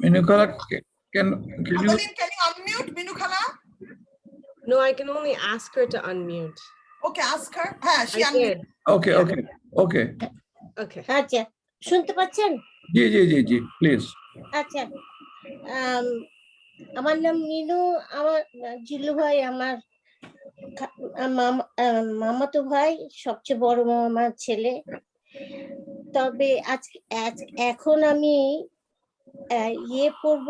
Minu Khala, can you unmute Minu Khala? No, I can only ask her to unmute. Okay, ask her. She did. Okay. আচ্ছা, শুনতে পাচ্ছেন? জি প্লিজ। আচ্ছা, আমার নাম মিনু, আমার জিল্লু ভাই আমার মামাতো ভাই, সবচেয়ে বড় মামার ছেলে। তবে এখন আমি পড়ব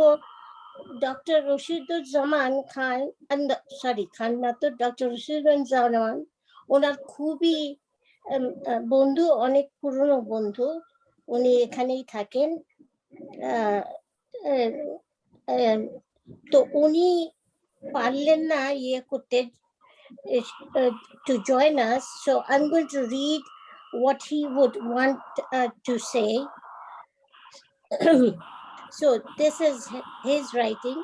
ডক্টর রশিদুজ্জামান খান, খান না তো, ডক্টর রশিদুজ্জামান, ওনার খুবই বন্ধু, অনেক পুরনো বন্ধু। উনি এখানেই থাকেন। তো উনি পারলেন না ইয়ে করতে to join us, so I'm going to read what he would want to say. So this is his writing.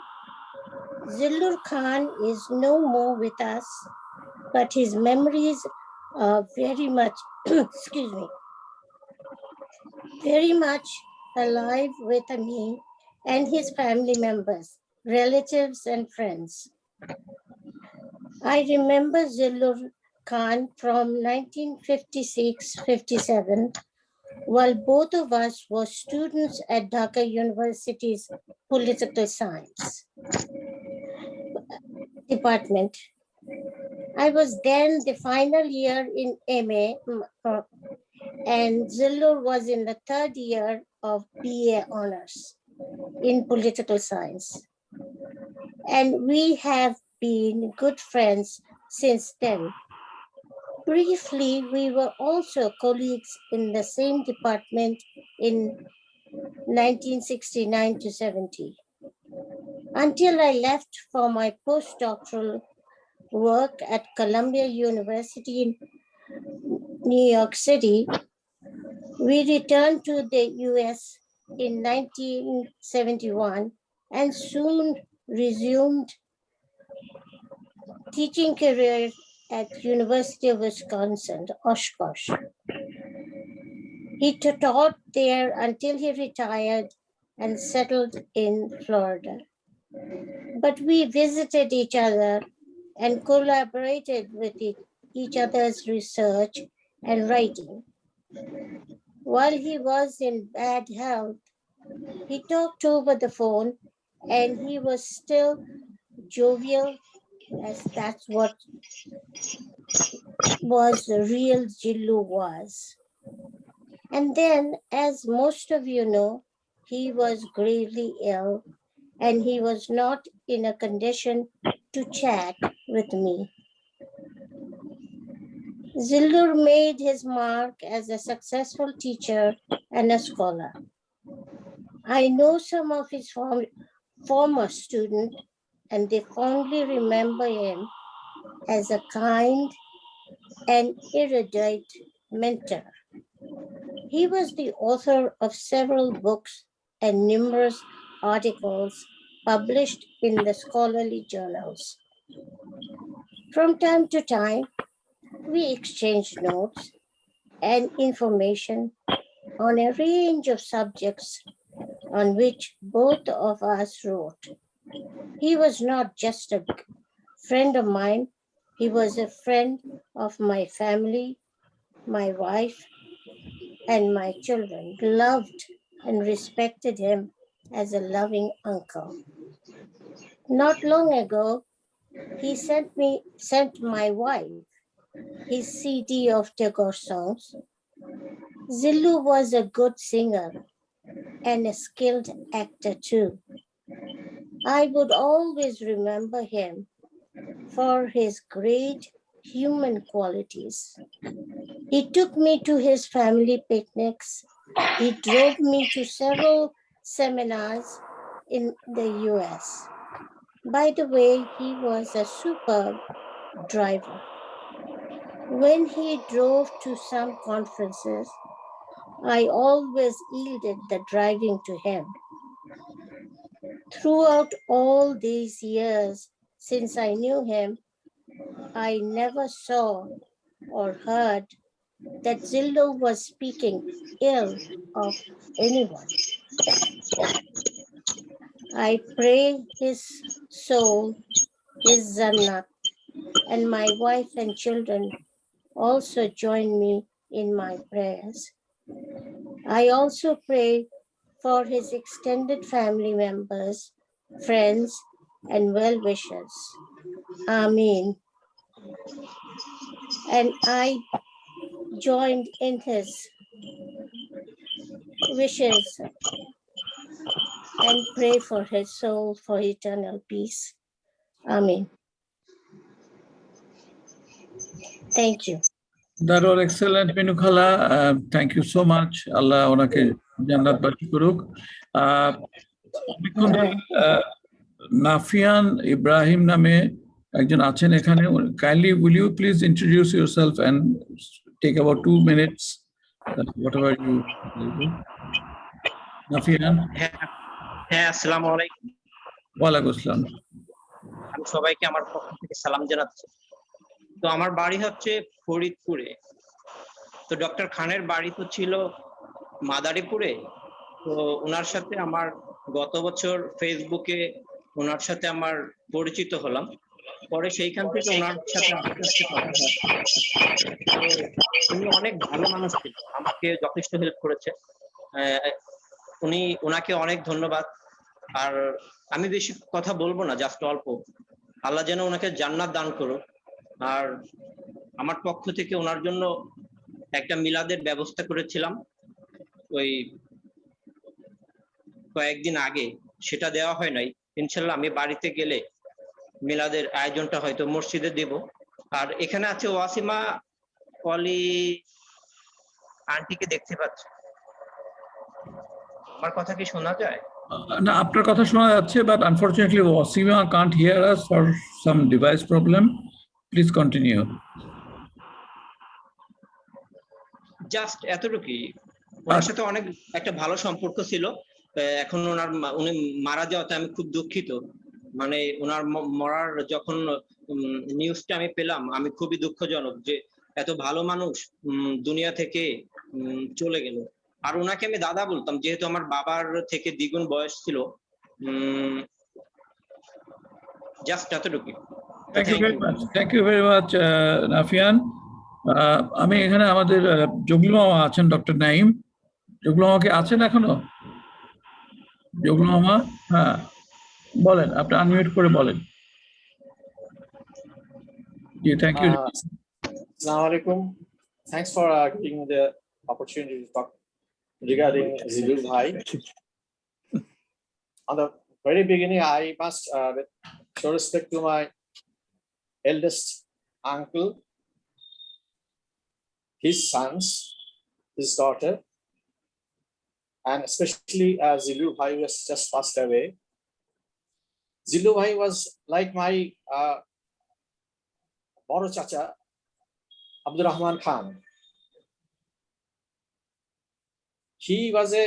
Zillur Khan is no more with us, but his memories are very much, excuse me, very much alive with me and his family members, relatives and friends. I remember Zillur Khan from 1956-57, while both of us were students at Dhaka University's Political Science department. I was then the final year in MA, and Zillur was in the third year of BA honors in political science. And we have been good friends since then. Briefly, we were also colleagues in the same department in 1969-70. Until I left for my postdoctoral work at Columbia University in New York City, we returned to the US in 1971 and soon resumed teaching career at University of Wisconsin, Oshkosh. He taught there until he retired and settled in Florida. But we visited each other and collaborated with each other's research and writing. While he was in bad health, he talked over the phone and he was still jovial, as that's what was the real Zillu was. And then, as most of you know, he was gravely ill and he was not in a condition to chat with me. Zillur made his mark as a successful teacher and a scholar. I know some of his former students, and they fondly remember him as a kind and erudite mentor. He was the author of several books and numerous articles published in the scholarly journals. From time to time, we exchanged notes and information on a range of subjects on which both of us wrote. He was not just a friend of mine, he was a friend of my family, my wife, and my children loved and respected him as a loving uncle. Not long ago, he sent my wife his CD of Tagore songs. Zillu was a good singer and a skilled actor too. I would always remember him for his great human qualities. He took me to his family picnics. He drove me to several seminars in the US. By the way, he was a superb driver. When he drove to some conferences, I always yielded the driving to him. Throughout all these years since I knew him, I never saw or heard that Zillu was speaking ill of anyone. I pray his soul, his Jannat, and my wife and children also join me in my prayers. I also pray for his extended family members, friends, and well-wishers. Amen. And I joined in his wishes and pray for his soul for eternal peace. Amen. Thank you. That was excellent, Minukhala. Thank you so much. Allah onake jannat basi koruk. নাফিয়ান Ibrahim নামে একজন আছেন এখানে। Kindly will you please introduce yourself and take about 2 minutes, whatever you নাফিয়ান। হ্যাঁ, আসসালামু আলাইকুম। ওয়ালাইকুম আসসালাম। আমি সবাইকে আমার পক্ষ থেকে সালাম জানাচ্ছি। তো আমার বাড়ি হচ্ছে ফরিদপুরে। তো ডক্টর খানের বাড়ি তো ছিল মাদারীপুরে। তো ওনার সাথে আমার গত বছর ফেসবুকে ওনার সাথে আমার পরিচিত হলাম। পরে সেইখান থেকে ওনার সাথে আস্তে আস্তে কথা হয়। উনি অনেক ভালো মানুষ ছিল, আমাকে যথেষ্ট হেল্প করেছে। ওনাকে অনেক ধন্যবাদ। আর আমি বেশি কথা বলবো না, জাস্ট অল্প। আল্লাহ যেন ওনাকে জান্নাত দান করুক। আর আমার পক্ষ থেকে ওনার জন্য একটা মিলাদের ব্যবস্থা করেছিলাম ওই কয়েকদিন আগে, সেটা দেওয়া হয় নাই। ইনশাল্লাহ আমি বাড়িতে গেলে মিলাদের আয়োজনটা হয়তো মসজিদে দেব। আর এখানে আছে ওয়াসিমা পলি আন্টিকে দেখতে পাচ্ছি। আমার কথা কি শোনা যায়? না, আপনার কথা শোনা যাচ্ছে, but unfortunately Wasima can't hear us for some device problem. Please continue. Just এতটুকুই। ওনার সাথে অনেক একটা ভালো সম্পর্ক ছিল। এখন উনি মারা যাওয়াতে আমি খুব দুঃখিত। মানে ওনার মরার যখন নিউজটা আমি পেলাম, আমি খুবই দুঃখজনক যে এত ভালো মানুষ দুনিয়া থেকে চলে গেল। আর ওনাকে আমি দাদা বলতাম, যেহেতু আমার বাবার থেকে দ্বিগুণ বয়স ছিল। জাস্ট এতটুকুই। Thank you very much, নাফিয়ান। আমি এখানে আমাদের জগলু মামা আছেন, ডক্টর নাইম। জগলু মামা কি আছেন এখনো? জগলু মামা, হ্যাঁ বলেন, আপনি আনমিউট করে বলেন। জি, thank you. Assalamu alaikum. Thanks for giving me the opportunity to talk regarding Zillur Bhai. On the very beginning, I must show respect to my eldest uncle, his sons, his daughter, and especially Zillur Bhai was just passed away. Zillur Bhai was like my Boro Chacha, Abdul Rahman Khan. He was a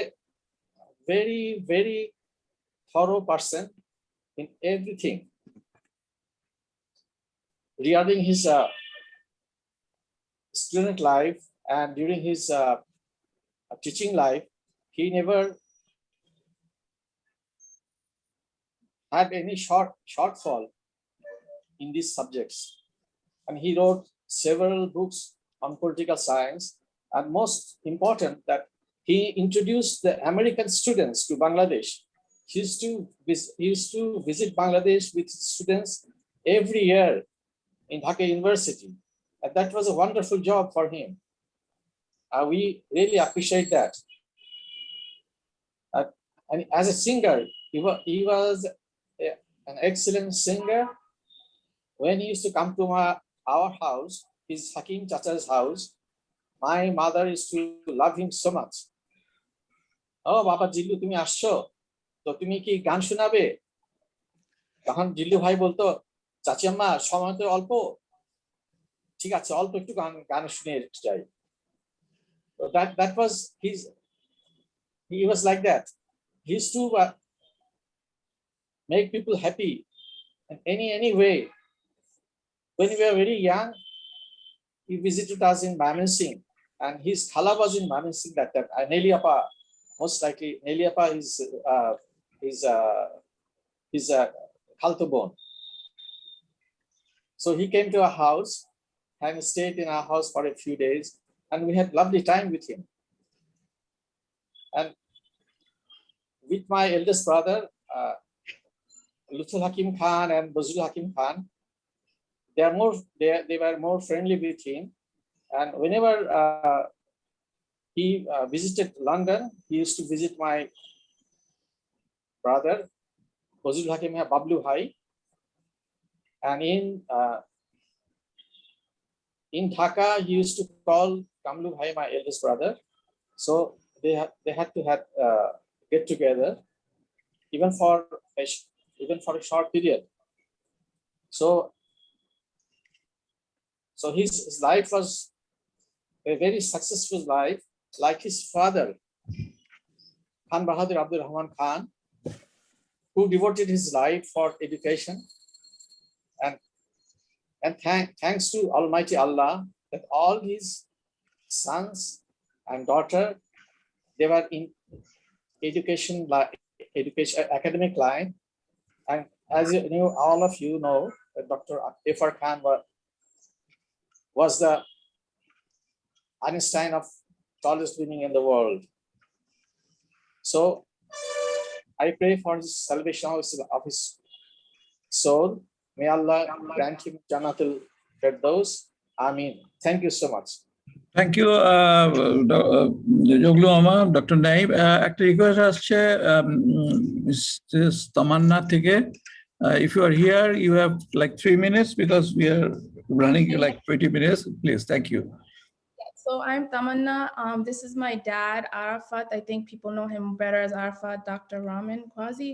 very, very thorough person in everything. Regarding his student life and during his teaching life, he never had any shortfall in these subjects. And he wrote several books on political science, and most important that he introduced the American students to Bangladesh. He used to visit Bangladesh with students every year in Dhaka University, and that was a wonderful job for him. We really appreciate that. And as a singer, he was an excellent singer. When he used to come to our house, his Hakim Chacha's house, my mother used to love him so much. Oh, Baba Jillu, tumi ascho, to tumi ki gan shunabe? তখন জিল্লু ভাই বলতো, চাচি আম্মা সময় তো অল্প, ঠিক আছে অল্প একটু গান শুনে যাই। So that was he was like that. He used to make people happy in any way. When we were very young, he visited us in Mymensingh, and his khala was in Mymensingh that time. Neliapa, most likely Neliapa is Khalto Bon. So he came to our house and stayed in our house for a few days, and we had lovely time with him. And with my eldest brother, Luthul Hakim Khan and Bazul Hakim Khan, they were more friendly with him. And whenever he visited London, he used to visit my brother, Bazul Hakim Bablu Bhai. And in Dhaka, he used to call Kamlu Bhai, my eldest brother. So they had to have get together, even for a short period. So his life was a very successful life, like his father, Khan Bahadur Abdul Rahman Khan, who devoted his life for education. And thanks to Almighty Allah that all his sons and daughter, they were in education academic line. And as you know, all of you know, that Dr. F R Khan was the Einstein of tallest women in the world. So I pray for his salvation of his soul. May Allah grant him Jannatul Firdaus. Ameen. Thank you so much. Thank you, Joglu Ama, Dr. Naib. একটা request আসছে Mrs. Tamanna থেকে. If you are here, you have like 3 minutes because we are running like 20 minutes. Please, thank you. So I'm Tamanna. This is my dad, Arafat. I think people know him better as Arafat, Dr. Rahman, Quasi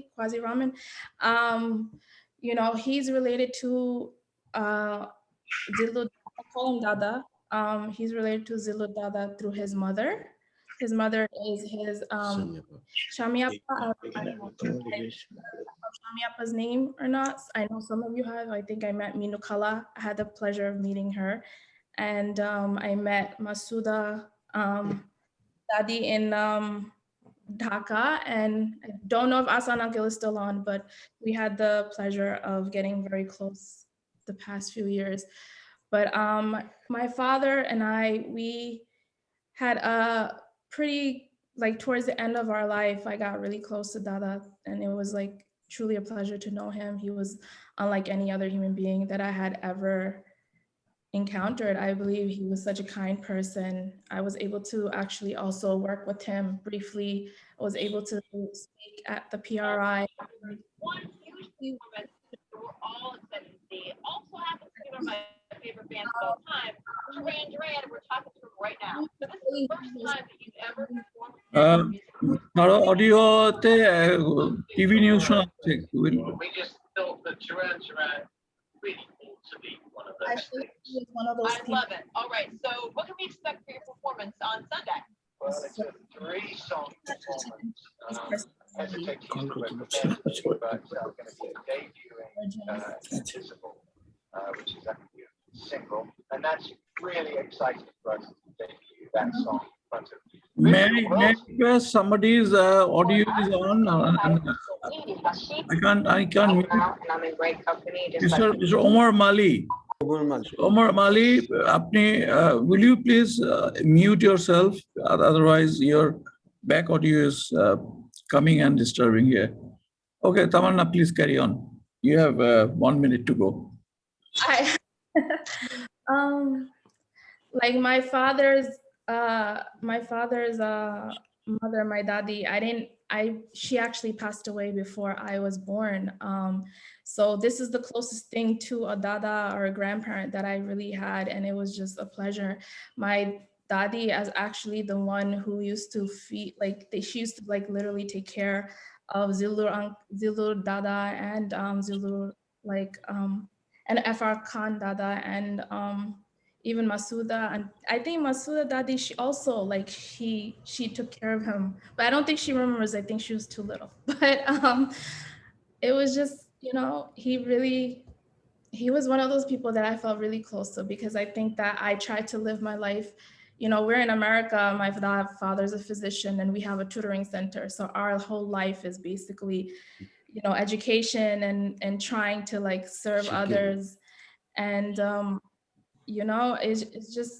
Rahman. You know, he's related to Zillur, I call him Dada. He's related to Zillur Dada through his mother. His mother is his Shamiapa. I don't know if Shamiapa's name or not. I know some of you have. I think I met Minu Kala. I had the pleasure of meeting her. And I met Masuda Dadi in Dhaka, and I don't know if Asan Uncle is still on, but we had the pleasure of getting very close the past few years. But my father and we had a pretty, like towards the end of our life, I got really close to Dada, and it was like truly a pleasure to know him. He was unlike any other human being that I had ever encountered. I believe he was such a kind person. I was able to actually also work with him briefly. I was able to speak at the PRI. One huge woman who we're all excited to see. Also happens to be one of my favorite bands of all time, Duran. We're talking to him right now. So this is the first time that you've ever performed. Our audioতে TV news শোনা যাচ্ছে। We just felt that Duran really ought to be one of those things. I love it. All right, so what can we expect for your performance on Sunday? Well, it's a 3-song performance. Hesitate to use the word performance, but I'm going to be debuting Invisible, which is actually a single, and that's really exciting for us to debut that song in front of May I request somebody's audio is on? I can't mute. I'm in great company. Mr. Omar Mali. Omar Mali, apni, will you please mute yourself? Otherwise, your back audio is coming and disturbing here. Okay, Tamanna, please carry on. You have 1 minute to go. Like my father's mother, my daddy, she actually passed away before I was born. So this is the closest thing to a dada or a grandparent that I really had, and it was just a pleasure. My daddy is actually the one who used to feed, she used to literally take care of Zillur Dada and Zillur and FR Khan Dada and even Masuda, and I think Masuda Dadi, she also she took care of him, but I don't think she remembers. I think she was too little. But it was just, you know, he was one of those people that I felt really close to, because I think that I tried to live my life. You know, we're in America. My father's a physician, and we have a tutoring center. So our whole life is basically, you know, education and trying to serve others, and you know, it's just,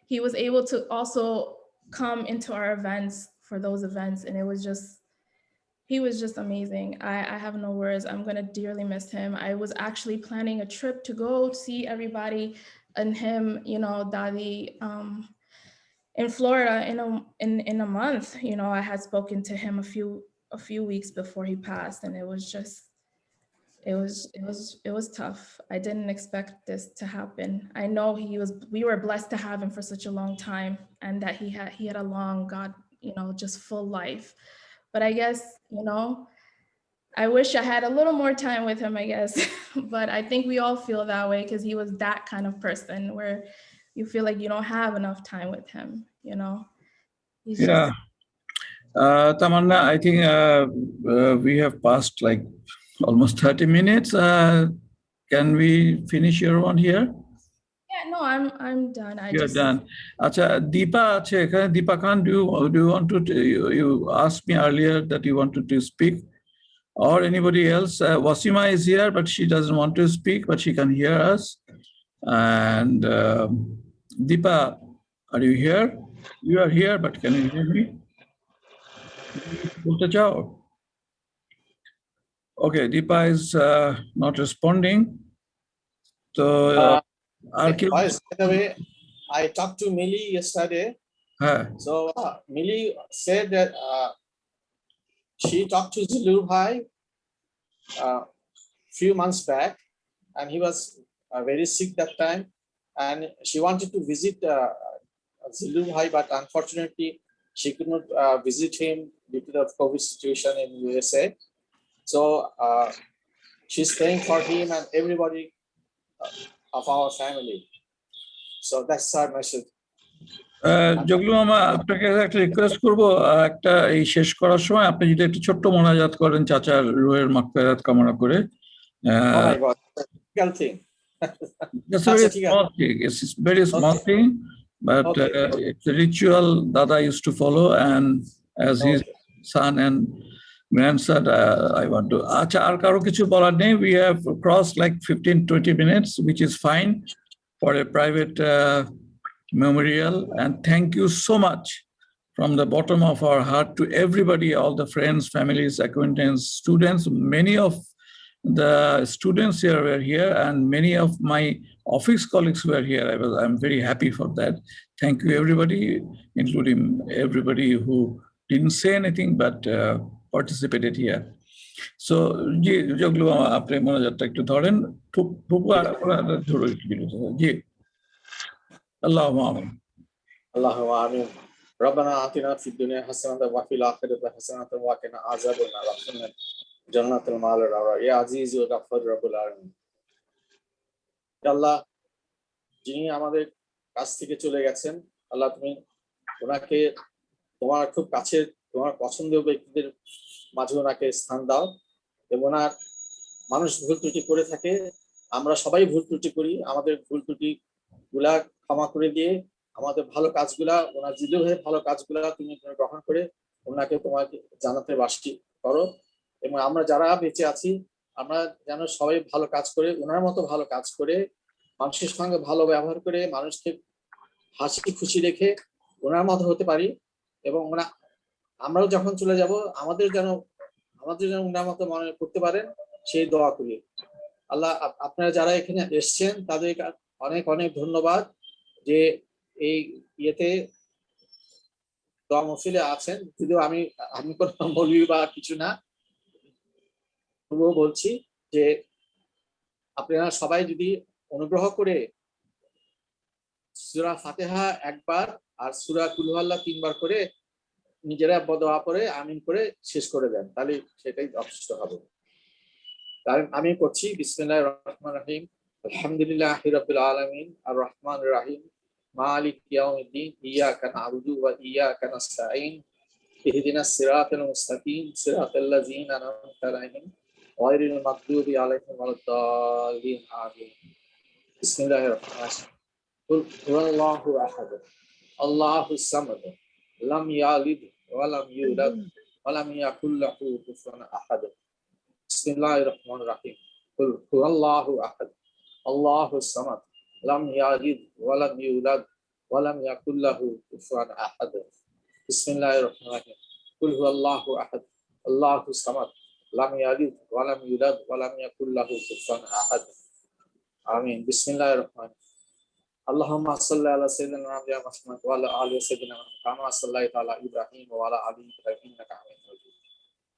he was able to also come into our events for those events, and he was just amazing. I have no words. I'm gonna dearly miss him. I was actually planning a trip to go see everybody and him, you know, Dadi, in Florida in a month. You know, I had spoken to him a few weeks before he passed, and it was tough. I didn't expect this to happen. I know we were blessed to have him for such a long time, and that he had a long, just full life. But I guess, I wish I had a little more time with him, I guess. But I think we all feel that way because he was that kind of person where you feel like you don't have enough time with him, He's Yeah. Tamanna, I think we have passed like almost 30 minutes. Can we finish your one here? Yeah, no, I'm done. You're done. Acha, Deepa, Deepa Khan, do you want to? You asked me earlier that you wanted to speak, or anybody else? Wasima is here, but she doesn't want to speak, but she can hear us. And Deepa, are you here? You are here, but can you hear me? Okay, Deepa is not responding. So, by the way, I talked to Millie yesterday. So Millie said that she talked to Zillur Bhai few months back, and he was very sick that time, and she wanted to visit Zillur Bhai, but unfortunately she could not visit him due to the COVID situation in USA. So she's praying for him and everybody of our family. So that's our message. Joglu মামা, আপনাকে একটা request করবো, একটা এই শেষ করার সময় আপনি যদি একটু ছোট্ট মোনাজাত করেন চাচার রুহের মাগফিরাত কামনা করে। Oh my God, difficult thing. That's a very small thing. It's a very small thing, but it's a ritual Dada used to follow, and as his son and grandson, I want to. আচ্ছা, আর কারো কিছু বলার নেই? We have crossed like 15-20 minutes, which is fine for a private memorial. And thank you so much from the bottom of our heart to everybody, all the friends, families, acquaintances, students. Many of the students here were here, and many of my office colleagues were here. I'm very happy for that. Thank you, everybody, including everybody who didn't say anything but participated here. So, ji, Joglu, apne monojatta ekটু ধরেন, ফুপু আর ধরো একটু, জি। اللهم آمين. اللهم آمين. ربنا آتنا في الدنيا حسنة وفي الآخرة حسنة وقنا عذاب النار وادخلنا جنة المأوى يا عزيز وغفور رب العالمين. আল্লাহ, যিনি আমাদের কাছ থেকে চলে গেছেন, আল্লাহ তুমি ওনাকে তোমার খুব কাছে, তোমার পছন্দীয় ব্যক্তিদের মাঝে ওনাকে স্থান দাও। এবং ওনার, মানুষ ভুল ত্রুটি করে থাকে, আমরা সবাই ভুল ত্রুটি করি, আমাদের ভুল ত্রুটি গুলা ক্ষমা করে দিয়ে আমাদের ভালো কাজগুলা, ওনার জিলুর হয়ে ভালো কাজগুলা তুমি গ্রহণ করে ওনাকে তোমাকে জানাতে বাসী করো। এবং আমরা যারা বেঁচে আছি, আমরা যেন সবাই ভালো কাজ করে, ওনার মতো ভালো কাজ করে, মানুষের সঙ্গে ভালো ব্যবহার করে, মানুষকে হাসি খুশি রেখে ওনার মতো হতে পারি। এবং আমরাও যখন চলে যাব আমাদের যেন ওনার মতো মনে করতে পারেন, সেই দোয়া করি। আল্লাহ, আপনারা যারা এখানে এসছেন তাদের অনেক অনেক ধন্যবাদ যে এই ইয়েতে দোয়া মহফিলে আছেন। যদিও আমি কোনো মৌলবি বা কিছু না, তবুও বলছি যে আপনারা সবাই যদি অনুগ্রহ করে সূরা ফাতিহা একবার আর সূরা কুল হুয়াল্লাহ 3 বার করে নিজেরা দোয়া করে আমিন করে শেষ করে দেন, তাহলে সেটাই যথেষ্ট হবে। আমি করছি। বিসমিল্লাহির রহমানির রহিম। আলহামদুলিল্লাহি রাব্বিল আলামিন আর রহমানির রহিম মালিক ইয়াউমিদ্দিন ইয়াকা না'বুদু ওয়া ইয়াকা নাস্তাঈন ইহদিনাস সিরাতাল মুস্তাকিম সিরাতাল্লাযীনা আন'আমতা আলাইহিম গায়রিল মাগদুবি আলাইহিম ওয়ালাদ-দাল্লিন আমিন। বিসমিল্লাহির রহমানির রহিম। কুল হুয়াল্লাহু আহাদ আল্লাহুস সামাদ লাম ইয়ালিদ ওয়া লাম ইউলাদ ওয়া লাম ইয়াকুল লাহু কুফুয়ান আহাদ। বিসমিল্লাহির রহমানির রহিম। কুল হুয়াল্লাহু আহাদ আল্লাহুস সামাদ লাম ইয়ালিদ ওয়া লাম ইউলাদ ওয়া লাম ইয়াকুল লাহু কুফুয়ান আহাদ। বিসমিল্লাহির রহমানির রহিম। কুল হুয়াল্লাহু আহাদ আল্লাহুস সামাদ লাম ইয়ালিদ ওয়া লাম ইউলাদ ওয়া লাম ইয়াকুল লাহু কুফুয়ান আহাদ। আমিন। বিসমিল্লাহির রহমানির রহিম। اللهم صل على سيدنا محمد وعلى آل سيدنا محمد كما صليت على إبراهيم وعلى آل إبراهيم إنك حميد مجيد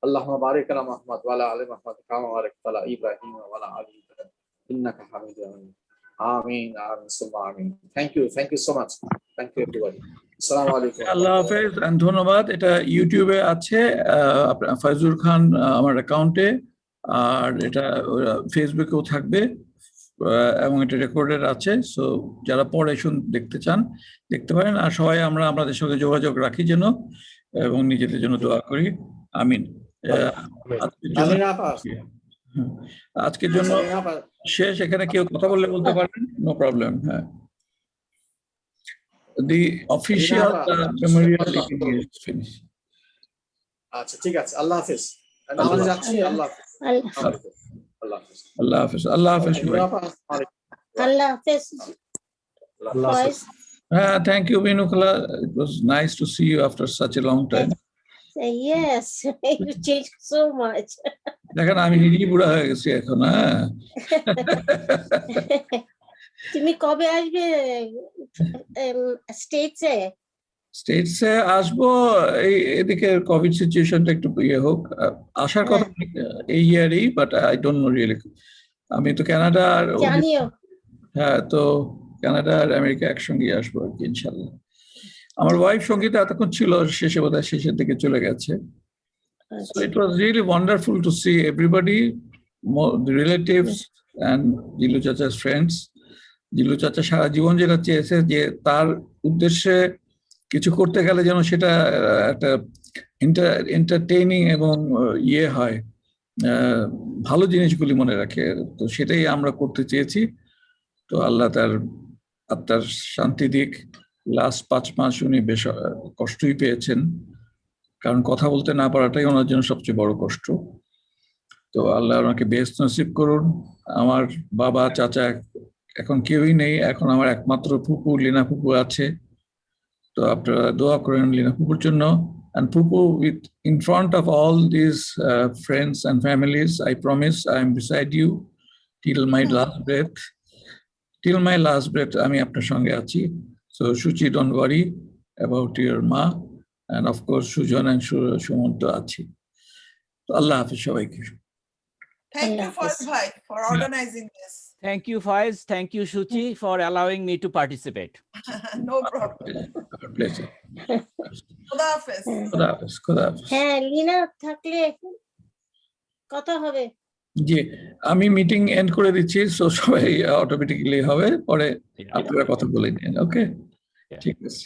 Allahumma barik ala Muhammad wa ala ali Muhammad kama barakta ala Ibrahim wa ala ali Ibrahim innaka Hamidum Majid. Amin. Amin. Summa amin. Thank you so much. Thank you everybody. Assalamu alaikum. আল্লাহ হাফেজ and ধন্যবাদ। এটা ইউটিউবে আছে, ফাইজুর খান আমার অ্যাকাউন্টে, আর এটা ফেসবুকেও থাকবে, এবং এটা রেকর্ডেড আছে। সো যারা পরে দেখতে চান দেখতে পারেন। আর সবাই আমরা আপনাদের সঙ্গে যোগাযোগ রাখি যেন, এবং নিজেদের জন্য দোয়া করি। আমিন। আজকের জন্য শেষ। এখানে কেউ কথা বলতে পারেন, নো প্রবলেম। হ্যাঁ, the official memorial is finished. আচ্ছা, ঠিক আছে। আল্লাহ হাফেজ। আমাদের যাচ্ছি। আল্লাহ হাফেজ। আল্লাহ হাফেজ। আল্লাহ হাফেজ। আল্লাহ হাফেজ। আল্লাহ হাফেজ। Thank you, Vinukala. It was nice to see you after such a long time. Yes, you changed so much. দেখেন আমি নিজেই বুড়া হয়ে গেছি এখন। তুমি কবে আসবে স্টেটসে? আসবো এদিকে কোভিড সিচুয়েশনটা একটু ইয়ে হোক। আসার কথা এই ইয়ারই, but I don't know really. আমি তো কানাডা আর হ্যাঁ, তো কানাডা আর আমেরিকা একসঙ্গে আসবো আর কি, ইনশাল্লাহ। আমার ওয়াইফ সঙ্গীতে এতক্ষণ ছিল, বোধহয় শেষের দিকে চলে গেছে। So it was really wonderful to see everybody, the relatives and জিলু চাচা's friends. জিলু চাচা সারা জীবন যেটা চেয়েছে যে তার উদ্দেশ্যে কিছু করতে গেলে যেন সেটা একটা এন্টারটেইনিং এবং ইয়ে হয়, ভালো জিনিসগুলি মনে রাখে। তো সেটাই আমরা করতে চেয়েছি। তো আল্লাহ তার আত্মার শান্তি দিক। লাস্ট 5 মাস উনি বেশ কষ্টই পেয়েছেন, কারণ কথা বলতে না পারাটাই ওনার জন্য সবচেয়ে বড় কষ্ট। তো আল্লাহ ওনাকে বেহেশত নসিব করুন। আমার বাবা চাচা এখন কেউই নেই, এখন আমার একমাত্র ফুপু লীনা ফুপু আছে। তো আপনারা দোয়া করেন লীনা ফুপুর জন্য। And Pupu, in front of all these friends and families, I promise I am beside you till my last breath. Till my last breath, আমি আপনার সঙ্গে আছি। So Shuchi, don't worry about your ma, and of course Sujan and Shumant আছি। তো আল্লাহ হাফেজ সবাইকে। Thank you, Faiz bhai, for organizing this. Thank you, Faiz. Thank you, Shuchi, for allowing me to participate. No problem. Pleasure. Khuda Hafiz. Khuda Hafiz. Khuda Hafiz. হ্যাঁ, লীনা থাকলে কথা হবে। জি, আমি meeting and করে দিচ্ছি, সো সবাই অটোমেটিক্যালি হবে, পরে আপনারা কথা বলে নিন। ওকে, ঠিক আছে।